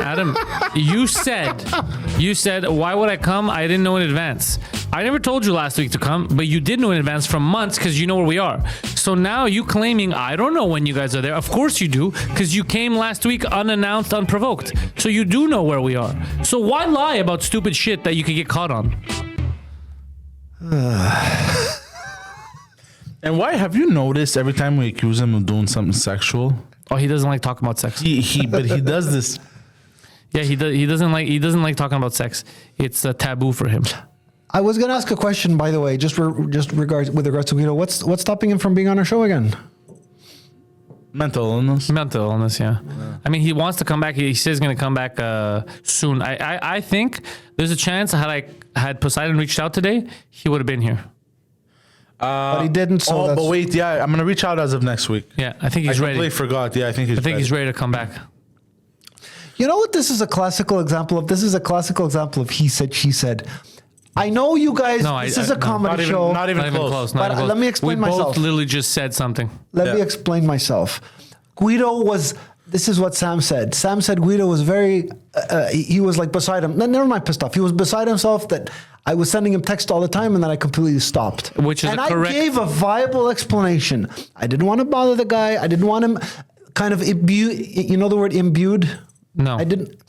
Adam, you said, why would I come? I didn't know in advance. I never told you last week to come, but you did know in advance from months because you know where we are. So now you claiming, I don't know when you guys are there. Of course you do, because you came last week unannounced, unprovoked. So you do know where we are. So why lie about stupid shit that you could get caught on? And why have you noticed every time we accuse him of doing something sexual? Oh, he doesn't like talking about sex. But he does this. Yeah, he doesn't like talking about sex. It's a taboo for him. I was going to ask a question, by the way, with regards to Guido. What's stopping him from being on our show again? Mental illness. Mental illness, yeah. I mean, he wants to come back. He says he's going to come back soon. I think there's a chance had Poseidon reached out today, he would have been here. But he didn't. So but wait, yeah, I'm going to reach out as of next week. Yeah, I think he's I ready. completely forgot. Yeah, I think he's ready to come back. You know what this is a classical example of? This is a classical example of he said, she said. I know you guys, this is a comedy show. Not even close. But let me explain myself. We both literally just said something. Let me explain myself. Guido was, this is what Sam said. Sam said Guido was very, he was like beside him. Never mind pissed off. He was beside himself that I was sending him text all the time and then I completely stopped. Which is I gave a viable explanation. I didn't want to bother the guy. I didn't want him kind of imbued, you know the word imbued? No. I didn't.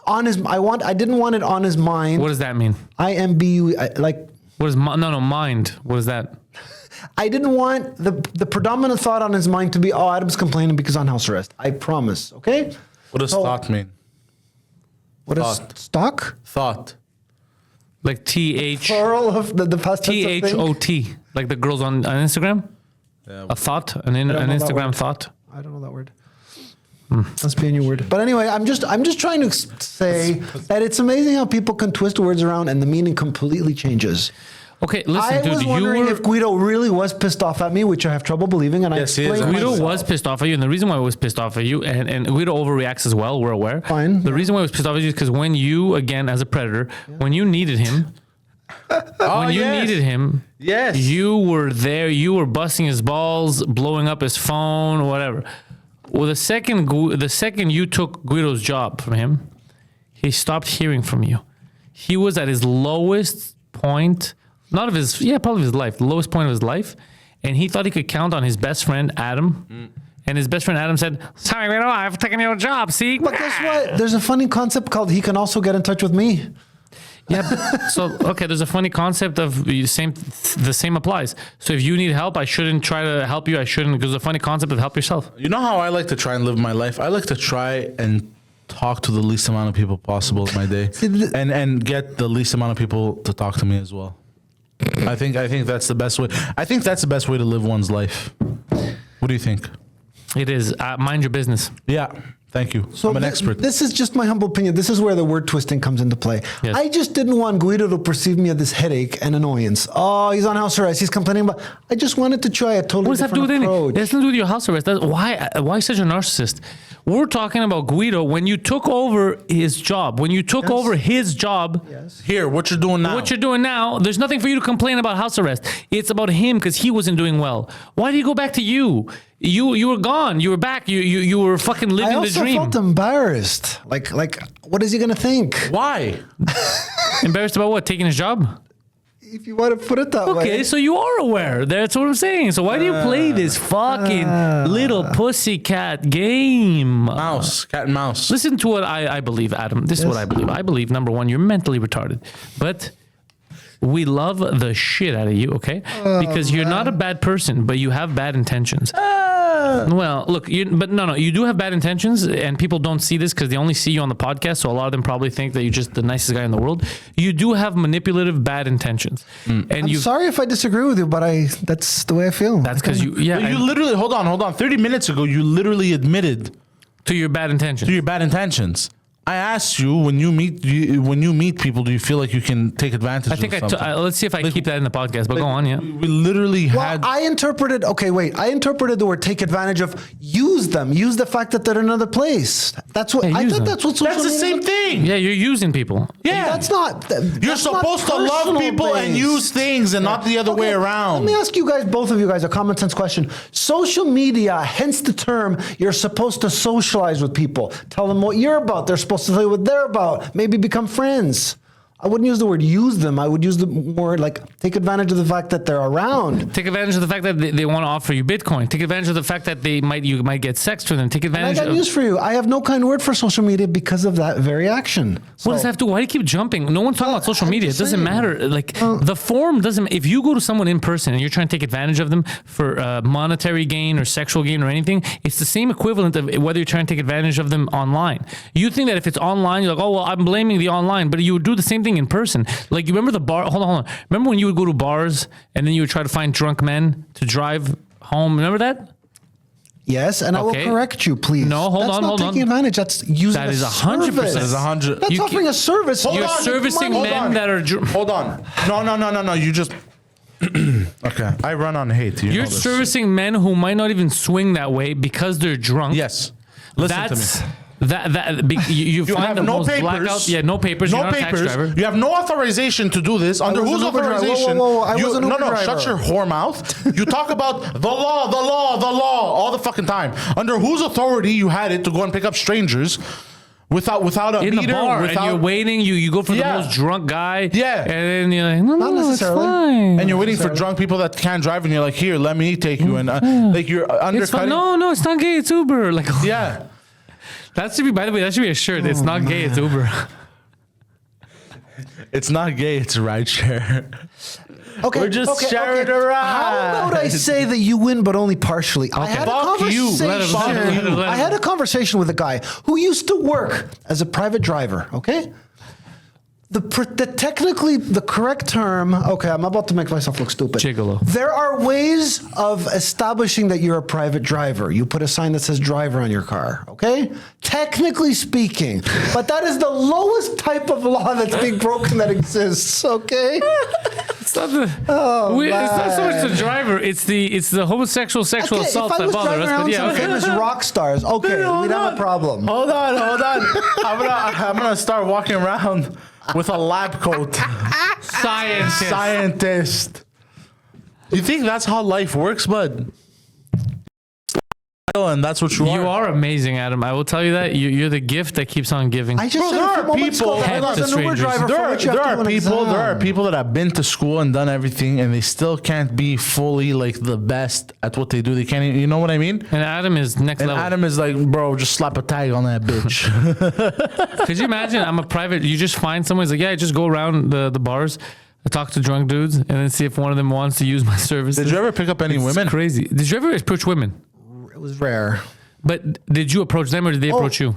I didn't want it on his mind. What does that mean? IMBU, like. What is mind? What is that? I didn't want the predominant thought on his mind to be, oh, Adam's complaining because on house arrest. I promise, okay? What does thought mean? What is stock? Thought. Like TH. Plural of the past tense of thing? THOT. Like the girls on Instagram? A thought, an know that Instagram word. thought. I don't know that word. Must be a new word. But anyway, I'm just trying to say that it's amazing how people can twist words around and the meaning completely changes. Okay, listen, I dude. was wondering if Guido really was pissed off at me, which I have trouble believing, and Yes, I he is. explained Guido myself. was pissed off at you, and the reason why he was pissed off at you, and Guido overreacts as well. We're aware. Fine. The reason why he was pissed off at you is because when you, again, as a predator, when you needed him, needed him, Yes. you were there. You were busting his balls, blowing up his phone, whatever. Well, the second you took Guido's job from him, he stopped hearing from you. He was at his lowest point, probably of his life, the lowest point of his life, and he thought he could count on his best friend Adam. And his best friend Adam said, "Sorry, Guido, I've taken your job. See, But guess what? There's a funny concept called he can also get in touch with me. Yeah. So okay, there's a funny concept of the same applies. So if you need help, I shouldn't try to help you. I shouldn't, because there's a funny concept of help yourself. You know how I like to try and live my life? I like to try and talk to the least amount of people possible in my day, and get the least amount of people to talk to me as well. I think that's the best way. I think that's the best way to live one's life. What do you think? It is. Mind your business. Yeah. Thank you. So I'm an expert. This is just my humble opinion. This is where the word twisting comes into play. Yes. I just didn't want Guido to perceive me as this headache and annoyance. Oh, he's on house arrest. He's complaining about. I just wanted to try a totally What does that have to do different with anything? approach. It has nothing to do with your house arrest. Why such a narcissist? We're talking about Guido when you took over his job. When you took over his job, Here, what you're doing now? what you're doing now, there's nothing for you to complain about house arrest. It's about him because he wasn't doing well. Why do you go back to you? You were gone. You were back. You were fucking I living the also dream. felt embarrassed. Like, what is he gonna think? Why? Embarrassed about what? Taking his job? If you want to put it that way. Okay, so you are aware. That's what I'm saying. So why do you play this fucking little pussycat game? Mouse, cat and mouse. Listen to what I believe, Adam. This is what I believe. I believe, number one, you're mentally retarded. But we love the shit out of you, okay? Because you're not a bad person, but you have bad intentions. Well, look, you do have bad intentions, and people don't see this because they only see you on the podcast, so a lot of them probably think that you're just the nicest guy in the world. You do have manipulative, bad intentions. And I'm sorry if I disagree with you, but that's the way I feel. that's because you Literally, hold on. 30 minutes ago, you literally admitted to your bad intentions. to your bad intentions. I asked you when you meet people, do you feel like you can take advantage? I think of something? let's see if I keep that in the podcast, but go on, yeah. We literally Well, had. I interpreted the word take advantage of, use them, use the fact that they're in another place. That's what Yeah, I use thought them. that's what social That's the media same is. thing. Yeah, you're using people. Yeah, That's not. You're that's not supposed to love personal people and based. use things, and not the other way around. Let me ask you guys, both of you guys, a common sense question. Social media, hence the term, you're supposed to socialize with people. Tell them what you're about. They're supposed to tell you what they're about. Maybe become friends. I wouldn't use the word use them. I would use the word like take advantage of the fact that they're around. Take advantage of the fact that they want to offer you Bitcoin. Take advantage of the fact that you might get sex for them. Take And I advantage got of. news for you. I have no kind word for social media because of that very action. What does that have to do? Why do you keep jumping? No one's talking about social I'm media. It just doesn't saying. matter. Like the form doesn't. If you go to someone in person and you're trying to take advantage of them for monetary gain or sexual gain or anything, it's the same equivalent of whether you're trying to take advantage of them online. You think that if it's online, you're like, oh well, I'm blaming the online, but you would do the same thing in person. Like you remember the bar? Hold on. Remember when you would go to bars and then you would try to find drunk men to drive home? Remember that? Yes, and Okay. I will correct you, please. No, hold That's on, not hold taking on. advantage. That's using That a is 100%. service. That is 100. That's You offering a service. Hold You're on, servicing hold men on. that are. Hold on. No. You just. Okay. I run on hate. You You're know this. servicing men who might not even swing that way because they're drunk. Yes. Listen to me. You You find have the no most papers. blackout. Yeah, no papers. No you're not a tax papers. driver. You have no authorization to do this. Under was whose an Uber driver. authorization? Whoa. I was an Uber No. driver. Shut your whore mouth. You talk about the law all the fucking time. Under whose authority you had it to go and pick up strangers without a In meter? the bar, and you're waiting. You go for Yeah. the most drunk guy. Yeah. and then you're like, no, Not it's necessarily. fine. And you're waiting for drunk people that can't drive, and you're like, "Here, let me take you." And like you're It's fine. undercutting. No, it's not gay. It's Uber. Like, Yeah. that should be. By the way, that should be a shirt. It's not gay. It's Uber. It's not gay. It's rideshare. Okay, We're just sharing a ride. How about I say that you win, but only partially? I had Fuck a you. conversation. Let him- let him. I had a conversation with a guy who used to work as a private driver. Okay. technically the correct term. Okay, I'm about to make myself look stupid. Gigolo. There are ways of establishing that you're a private driver. You put a sign that says driver on your car. Okay, technically speaking, but that is the lowest type of law that's being broken that exists. Okay. It's not the. It's not so much the driver. It's the homosexual sexual Okay, assault if I that was bother driving us. around But yeah, some okay. famous rock stars, okay, we'd have a problem. Hold on. I'm gonna start walking around with a lab coat. Scientist. You think that's how life works, bud? And that's what you are. You are amazing, Adam. I will tell you that. You're the gift that keeps on giving. I just Bro, said there a few are moments ago people- that I Head was to an Uber strangers. driver for which you have to do an exam. There are people that have been to school and done everything, and they still can't be fully like the best at what they do. They can't. You know what I mean? And Adam is next And level. Adam is like, bro, just slap a tag on that bitch. Could you imagine? I'm a private. You just find someone. He's like, yeah, I just go around the bars, I talk to drunk dudes, and then see if one of them wants to use my services. Did you ever pick up any It's women? Crazy. Did you ever approach women? It was rare. But did you approach them or did they approach you?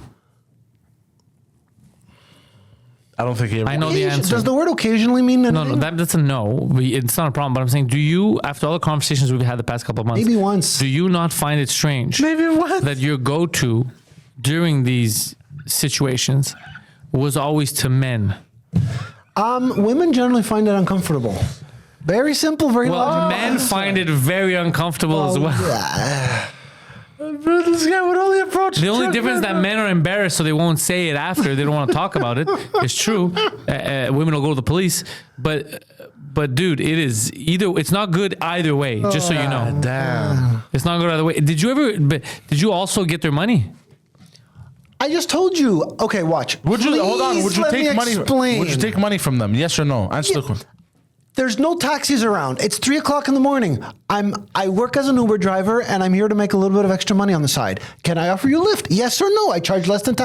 I don't think he ever. I know the answer. Does the word occasionally mean anything? No, that's a no. It's not a problem. But I'm saying, do you, after all the conversations we've had the past couple of months, Maybe once. do you not find it strange Maybe what? that your go-to during situations was always to men? Women generally find it uncomfortable. Very simple, very Well, logical. men find it very uncomfortable as well. Yeah. Bro, this guy would only approach. The only difference is that men are embarrassed, so they won't say it after. They don't want to talk about it. It's true. Women will go to the police, but dude, it is either. It's not good either way. Just so you know, Damn. it's not good either way. Did you also get their money? I just told you. Okay, watch. Would you hold on? Would you Please let take me money? explain. Would you take money from them? Yes or no? Answer the question. There's no taxis around. It's 3:00 in the morning. I work as an Uber driver and I'm here to make a little bit of extra money on the side. Can I offer you a lift? Yes or no? I charge less than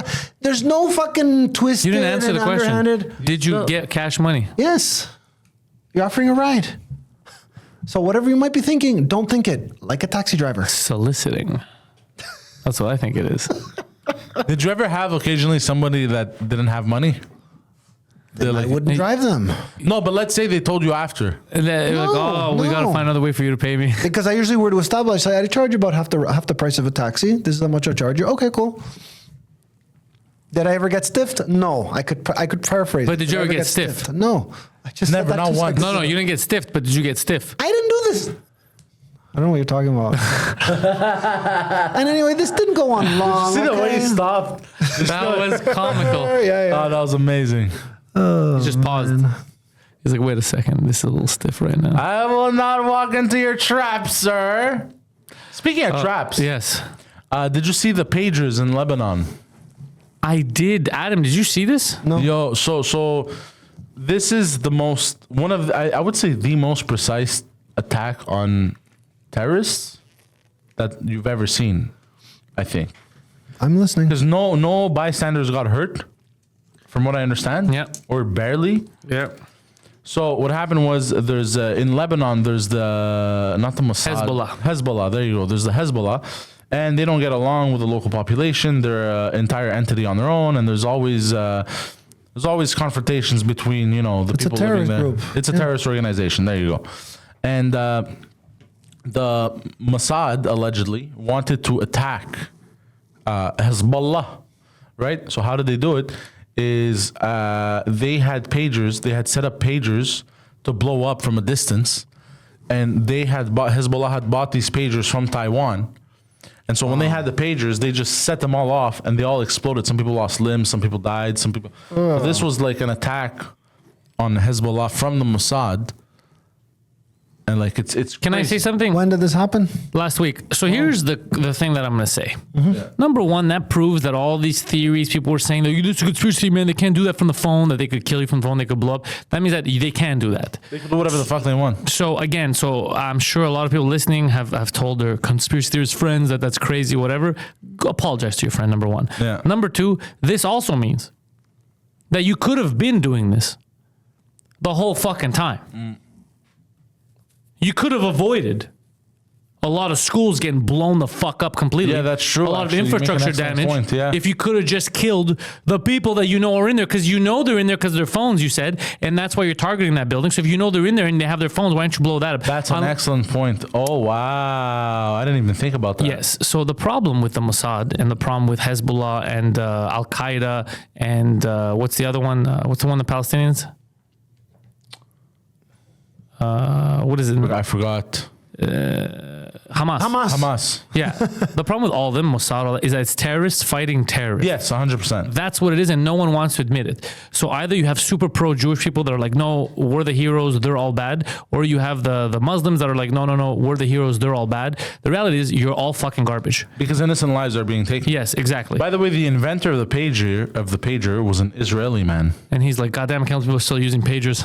There's no fucking twisted You didn't answer and the question. underhanded. Did you get cash money? Yes. You're offering a ride. So whatever you might be thinking, don't think it like a taxi driver. Soliciting. That's what I think it is. Did you ever have occasionally somebody that didn't have money? They're I like, wouldn't drive them no, but let's say they told you after. And they're like, oh, we got to no. find another way for you to pay me. because I usually were to establish. I charge you about half the price of a taxi. This is how much I charge you. Okay, cool. Did I ever get stiffed? No. I could paraphrase. But did you I ever get stiffed? No. I just Never, said that not 2 once. seconds No, ago. you didn't get stiffed, but did you get stiff? I didn't do this. I don't know what you're talking about. And anyway, this didn't go on long. See the way he okay? stopped? That was comical. Oh, that was amazing. He just paused. He's like, wait a second, this is a little stiff right now. I will not walk into your trap, sir. Speaking of traps, Yes. did you see the pagers in Lebanon? I did. Adam, did you see this? No. Yo, so this is I would say the most precise attack on terrorists that you've ever seen, I think. I'm listening. Because no bystanders got hurt, from what I understand. Yeah. Or barely. Yeah. So what happened was there's in Lebanon there's not the Mossad, Hezbollah. There you go. There's the Hezbollah, and they don't get along with the local population. They're an entire entity on their own, and there's always confrontations between the It's a people terrorist living there. group. It's a terrorist organization. There you go. And the Mossad allegedly wanted to attack Hezbollah, right? So how did they do it? Is they had pagers. They had set up pagers to blow up from a distance, and Hezbollah had bought these pagers from Taiwan. And so when they had the pagers, they just set them all off, and they all exploded. Some people lost limbs, some people died, some people. So this was like an attack on Hezbollah from the Mossad, and like it's. Can I say something? When did this happen? Last week. So here's the thing that I'm going to say. Number one, that proves that all these theories people were saying, that this is a conspiracy, man, they can't do that from the phone, that they could kill you from the phone, they could blow up. That means that they can do that. They can do whatever the fuck they want. So again, I'm sure a lot of people listening have told their conspiracy theorist friends that that's crazy, whatever. Go apologize to your friend, number one. Yeah. Number two, this also means that you could have been doing this the whole fucking time. You could have avoided A lot of schools getting blown the fuck up completely. Yeah, that's true, A lot actually. of You make an infrastructure excellent damage. point, yeah. If you could have just killed the people that you know are in there, because you know they're in there because of their phones, you said, and that's why you're targeting that building. So if you know they're in there and they have their phones, why don't you blow that up? That's an excellent point. Oh, wow. I didn't even think about that. Yes. So the problem with the Mossad and the problem with Hezbollah and Al Qaeda and what's the other one? What's the one? The Palestinians? What is it? I forgot. Hamas. Yeah. The problem with all of them, Mossad, is that it's terrorists fighting terrorists. Yes, 100%. That's what it is, and no one wants to admit it. So either you have super pro-Jewish people that are like, no, we're the heroes, they're all bad, or you have the Muslims that are like, no, we're the heroes, they're all bad. The reality is you're all fucking garbage. Because innocent lives are being taken. Yes, exactly. By the way, the inventor of the pager was an Israeli man. And he's like, goddamn, I can't believe people are still using pagers.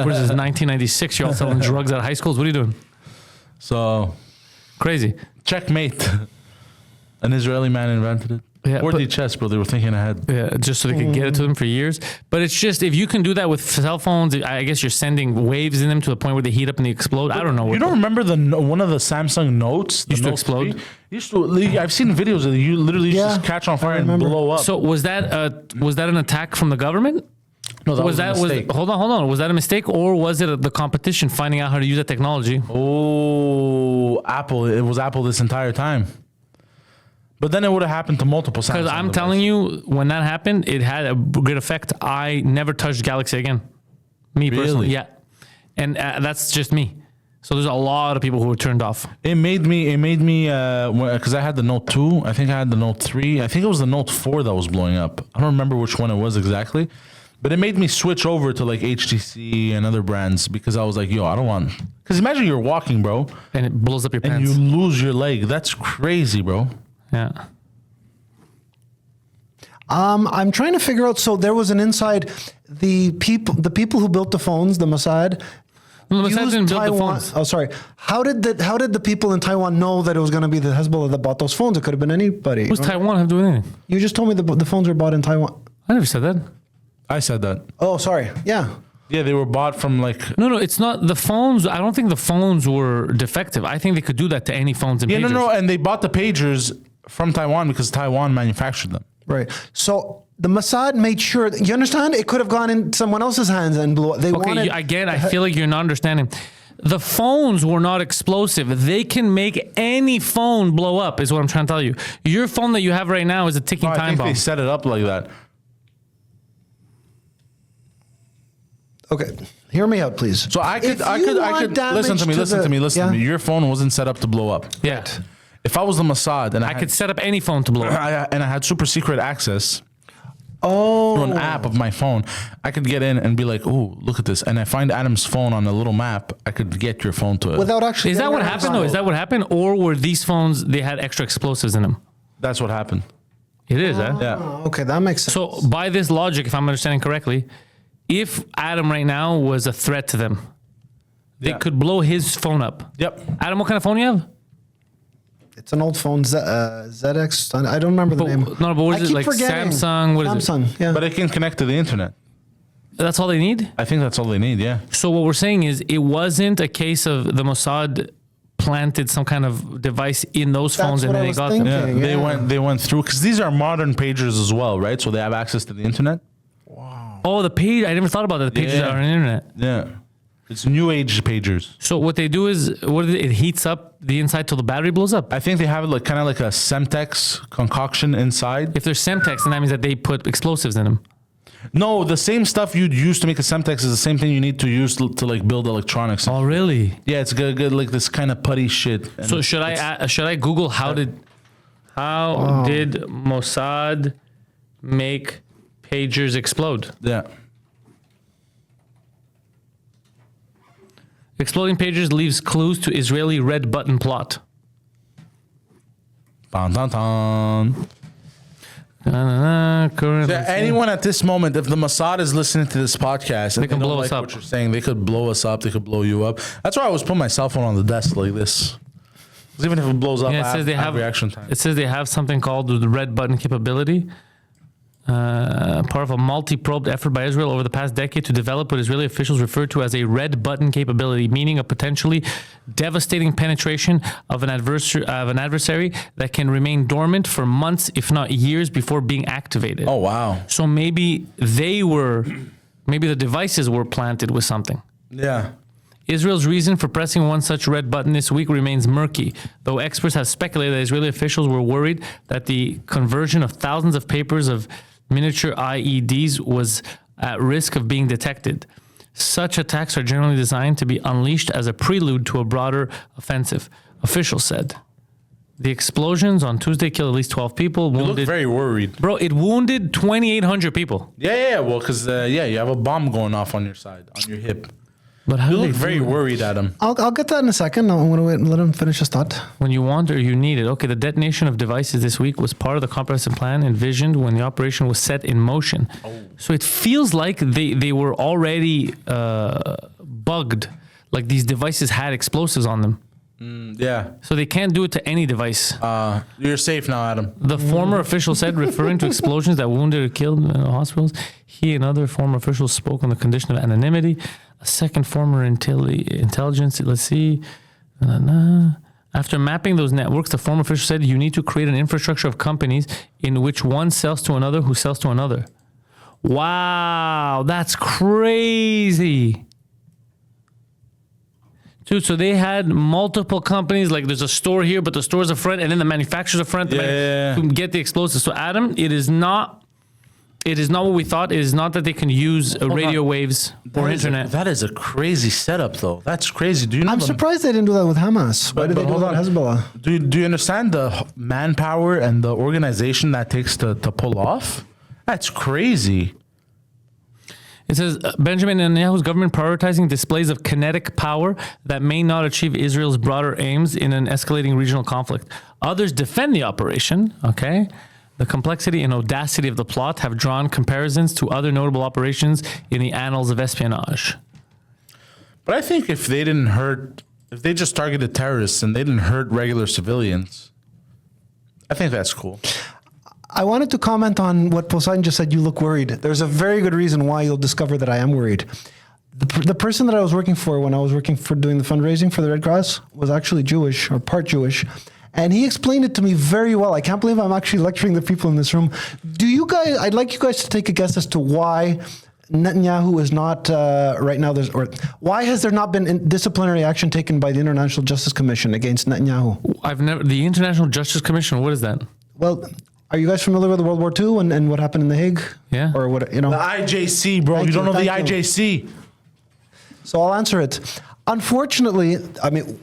What is this, 1996? You're all selling drugs at high schools? What are you doing? So, Crazy. checkmate. An Israeli man invented it. Yeah, 4D chess, bro. They were thinking ahead. Yeah, just so they could get it to them for years. But it's just, if you can do that with cell phones, I guess you're sending waves in them to the point where they heat up and they explode. I don't know. You don't remember one of the Samsung Notes? The Used to Note explode? 3? I've seen videos of it. You literally just catch on fire and blow up. So was that an attack from the government? No, that was a mistake. Hold on. Was that a mistake, or was it the competition finding out how to use that technology? Oh, Apple. It was Apple this entire time. But then it would have happened to multiple Samsung Because I'm telling you, when that happened, it had a good effect. I never touched Galaxy again. Me personally, Really? yeah. And that's just me. So there's a lot of people who were turned off. It made me because I had the Note 2. I think I had the Note 3. I think it was the Note 4 that was blowing up. I don't remember which one it was exactly. But it made me switch over to like HTC and other brands because I was like, yo, I don't want. Because imagine you're walking, bro, And it blows up your and pants. you lose your leg. That's crazy, bro. Yeah. I'm trying to figure out. So there was an inside. The people who built the phones, the Mossad. No, the Mossad used didn't build the Taiwan- phones. Oh, sorry. How did the people in Taiwan know that it was going to be the Hezbollah that bought those phones? It could have been anybody. What's Taiwan have to do with anything? You just told me the phones were bought in Taiwan. I never said that. I said that. Oh, sorry. Yeah. Yeah, they were bought from like. No, it's not the phones. I don't think the phones were defective. I think they could do that to any phones and Yeah, pagers. no, and they bought the pagers from Taiwan because Taiwan manufactured them. Right. So the Mossad made sure. You understand? It could have gone in someone else's hands and blew. They Okay, wanted. again, I feel like you're not understanding. The phones were not explosive. They can make any phone blow up, is what I'm trying to tell you. Your phone that you have right now is a ticking No, I time think bomb. they set it up like that. Okay, hear me out, please. So I could If you want listen to me, damage listen to me. yeah. Your phone wasn't set up to blow up. Yeah. If I was the Mossad and I could set up any phone to blow up. I had super secret access Oh, to an app of my phone, I could get in and be like, "Oh, look at this!" And I find Adam's phone on a little map. I could get your phone to it. without actually. Is that getting what your happened hands though? on Is it. that what happened? Or were these phones, they had extra explosives in them? That's what happened. It is, huh? Yeah. Oh, okay, that makes sense. So by this logic, if I'm understanding correctly, if Adam right now was a threat to them, they Yeah. could blow his phone up. Yep. Adam, what kind of phone you have? It's an old phone, ZX. I don't remember the name. No, but what I is it keep like? forgetting. Samsung? What is it? Samsung. Yeah. But it can connect to the internet. That's all they need? I think that's all they need. Yeah. So what we're saying is it wasn't a case of the Mossad planted some kind of device in those That's phones and what then I they was got thinking. them. Yeah. Yeah. They went through because these are modern pagers as well, right? So they have access to the internet. Oh, the page. I never thought about that. The pages Yeah. are on the internet. Yeah. It's new age pagers. So what they do is it heats up the inside till the battery blows up. I think they have like kind of like a Semtex concoction inside. If there's Semtex, then that means that they put explosives in them. No, the same stuff you'd use to make a Semtex is the same thing you need to use to like build electronics. Oh, really? Yeah, it's good like this kind of putty shit. And So should I Google how did Mossad make pagers explode? Yeah. Exploding pagers leaves clues to Israeli red button plot. Dun, dun, dun. Current. Yeah, anyone at this moment, if the Mossad is listening to this podcast and they can don't blow like us up. what you're saying, they could blow us up. They could blow you up. That's why I always put my cell phone on the desk like this. 'Cause even if it blows up, Yeah, I have reaction time. It says they have something called the red button capability. part of a multi-probed effort by Israel over the past decade to develop what Israeli officials refer to as a red button capability, meaning a potentially devastating penetration of an adversary that can remain dormant for months, if not years, before being activated. Oh, wow. So maybe the devices were planted with something. Yeah. Israel's reason for pressing one such red button this week remains murky, though experts have speculated that Israeli officials were worried that the conversion of thousands of papers of miniature IEDs was at risk of being detected. Such attacks are generally designed to be unleashed as a prelude to a broader offensive, officials said. The explosions on Tuesday killed at least 12 people. You look very worried. Bro, it wounded 2,800 people. Yeah. Well, because, you have a bomb going off on your side, on your hip. But how You do look they very do it? worried, Adam. I'll get that in a second. I'm going to wait and let him finish his thought. When you want or you need it. Okay, the detonation of devices this week was part of the comprehensive plan envisioned when the operation was set in motion. So it feels like they were already bugged, like these devices had explosives on them. Yeah. So they can't do it to any device. You're safe now, Adam. The former official said, referring to explosions that wounded or killed in hospitals, he and other former officials spoke on the condition of anonymity. A second former intelligence, let's see. After mapping those networks, the former official said, you need to create an infrastructure of companies in which one sells to another who sells to another. Wow, that's crazy. Dude, so they had multiple companies, like there's a store here, but the store's a front, and then the manufacturer's a front to get the explosives. So Adam, it is not what we thought. It is not that they can use radio waves or internet. That is a crazy setup, though. That's crazy. Do you know? I'm surprised they didn't do that with Hamas. Why did they do that with Hezbollah? Do you understand the manpower and the organization that takes to pull off? That's crazy. It says, Benjamin Netanyahu's government prioritizing displays of kinetic power that may not achieve Israel's broader aims in an escalating regional conflict. Others defend the operation, okay? The complexity and audacity of the plot have drawn comparisons to other notable operations in the annals of espionage. But I think if they just targeted terrorists and they didn't hurt regular civilians, I think that's cool. I wanted to comment on what Poseidon just said. You look worried. There's a very good reason why you'll discover that I am worried. The person that I was working for when I was working for doing the fundraising for the Red Cross was actually Jewish or part Jewish. And he explained it to me very well. I can't believe I'm actually lecturing the people in this room. I'd like you guys to take a guess as to why Netanyahu is not right now. Why has there not been disciplinary action taken by the International Justice Commission against Netanyahu? The International Justice Commission, what is that? Well, are you guys familiar with World War II and what happened in The Hague? Yeah. Or what, The IJC, bro. You don't know the IJC. So I'll answer it. Unfortunately,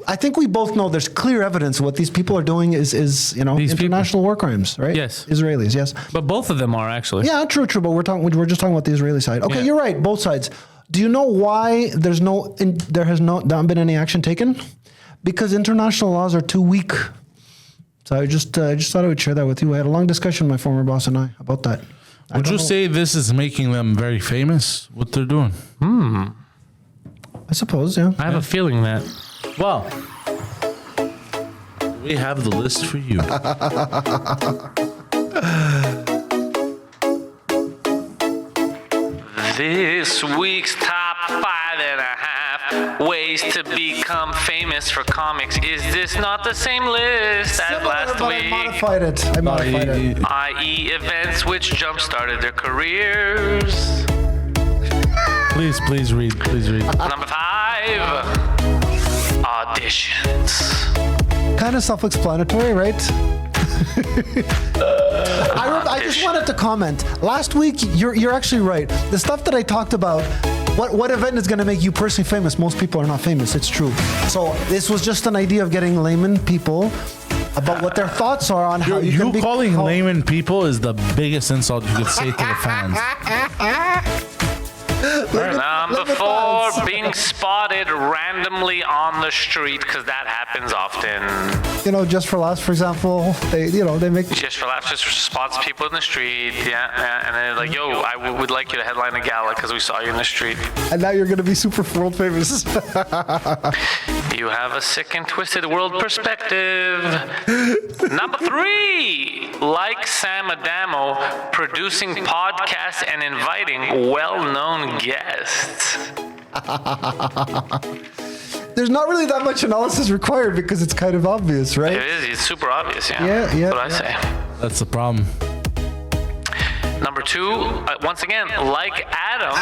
I think we both know there's clear evidence what these people are doing is international war crimes, right? Yes. Israelis, yes. But both of them are actually. Yeah, true. But we're just talking about the Israeli side. Okay, Yeah. You're right. Both sides. Do you know why there has not been any action taken? Because international laws are too weak. So I just thought I would share that with you. I had a long discussion, my former boss and I, about that. Would you say this is making them very famous, what they're doing? I suppose, yeah. I have a feeling that. Well, we have the list for you. This week's top 5.5 ways to become famous for comics. Is this not the same list as last But week? I modified it. I.e. events which jump-started their careers. Please read. Number 5, auditions. Kind of self-explanatory, right? I just wanted to comment. Last week, you're actually right. The stuff that I talked about, what event is going to make you personally famous? Most people are not famous. It's true. So this was just an idea of getting layman people about what their thoughts are on how you can be calling layman people is the biggest insult you could say to the fans. Number 4, being spotted spotted randomly on the street, because that happens often. You know, Just for Laughs, for example, they make. Just for Laughs just spots people in the street, and then they're like, yo, I would like you to headline a gala because we saw you in the street. And now you're going to be super world famous. You have a sick and twisted world perspective. Number 3, like Sam Adamo, producing podcasts and inviting well-known guests. There's not really that much analysis required because it's kind of obvious, right? It is. It's super obvious, yeah. Yeah. That's what I say. That's the problem. Number 2, once again, like Adam,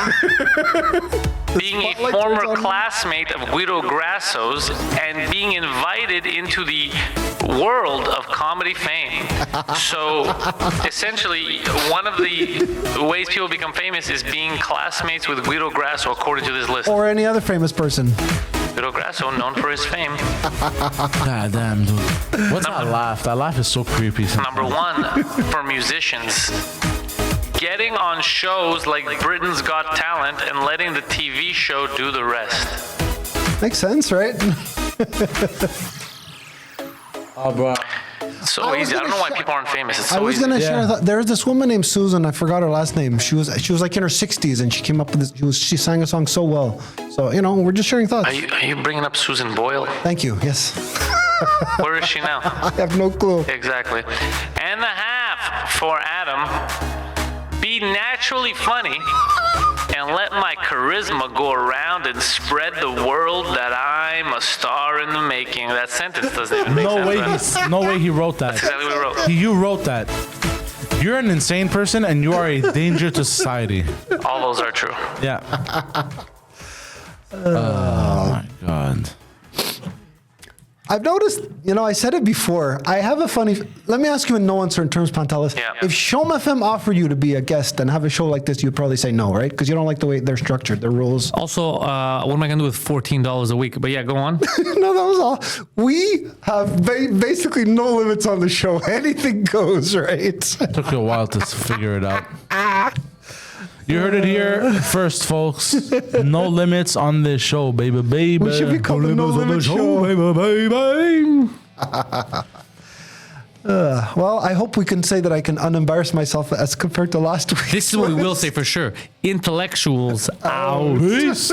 being a Spotlight former turns on him. classmate of Guido Grasso's and being invited into the world of comedy fame. So essentially, one of the ways people become famous is being classmates with Guido Grasso, according to this list. Or any other famous person. Guido Grasso, known for his fame. God damn, dude. What's that laugh? That laugh is so creepy. Number 1, for musicians, getting on shows like Britain's Got Talent and letting the TV show do the rest. Makes sense, right? Oh, bro. So I was easy. I don't gonna know why sh- people aren't famous. It's so I was easy. gonna Yeah. share. There's this woman named Susan. I forgot her last name. She was like in her 60s, and she came up with this. She sang a song so well. So we're just sharing thoughts. Are you bringing up Susan Boyle? Thank you. Yes. Where is she now? I have no clue. Exactly. And the half for Adam. Be naturally funny and let my charisma go around and spread the world that I'm a star in the making. That sentence doesn't even make sense. No way he wrote that. That's exactly what he wrote. You wrote that. You're an insane person and you are a danger to society. All those are true. Yeah. Oh my God. I've noticed, I said it before. I have a funny. Let me ask you in no uncertain terms, Pantelis. Yeah. If Shom FM offered you to be a guest and have a show like this, you'd probably say no, right? Because you don't like the way they're structured, their rules. Also, what am I going to do with $14 a week? But yeah, go on. No, that was all. We have basically no limits on the show. Anything goes, right? Took you a while to figure it out. You heard it here first, folks. No limits on this show, baby, baby. We should be called the No Limit Show. baby, baby. Well, I hope we can say that I can unembarrass myself as compared to last week. This is what we will say for sure. Intellectuals out. Peace.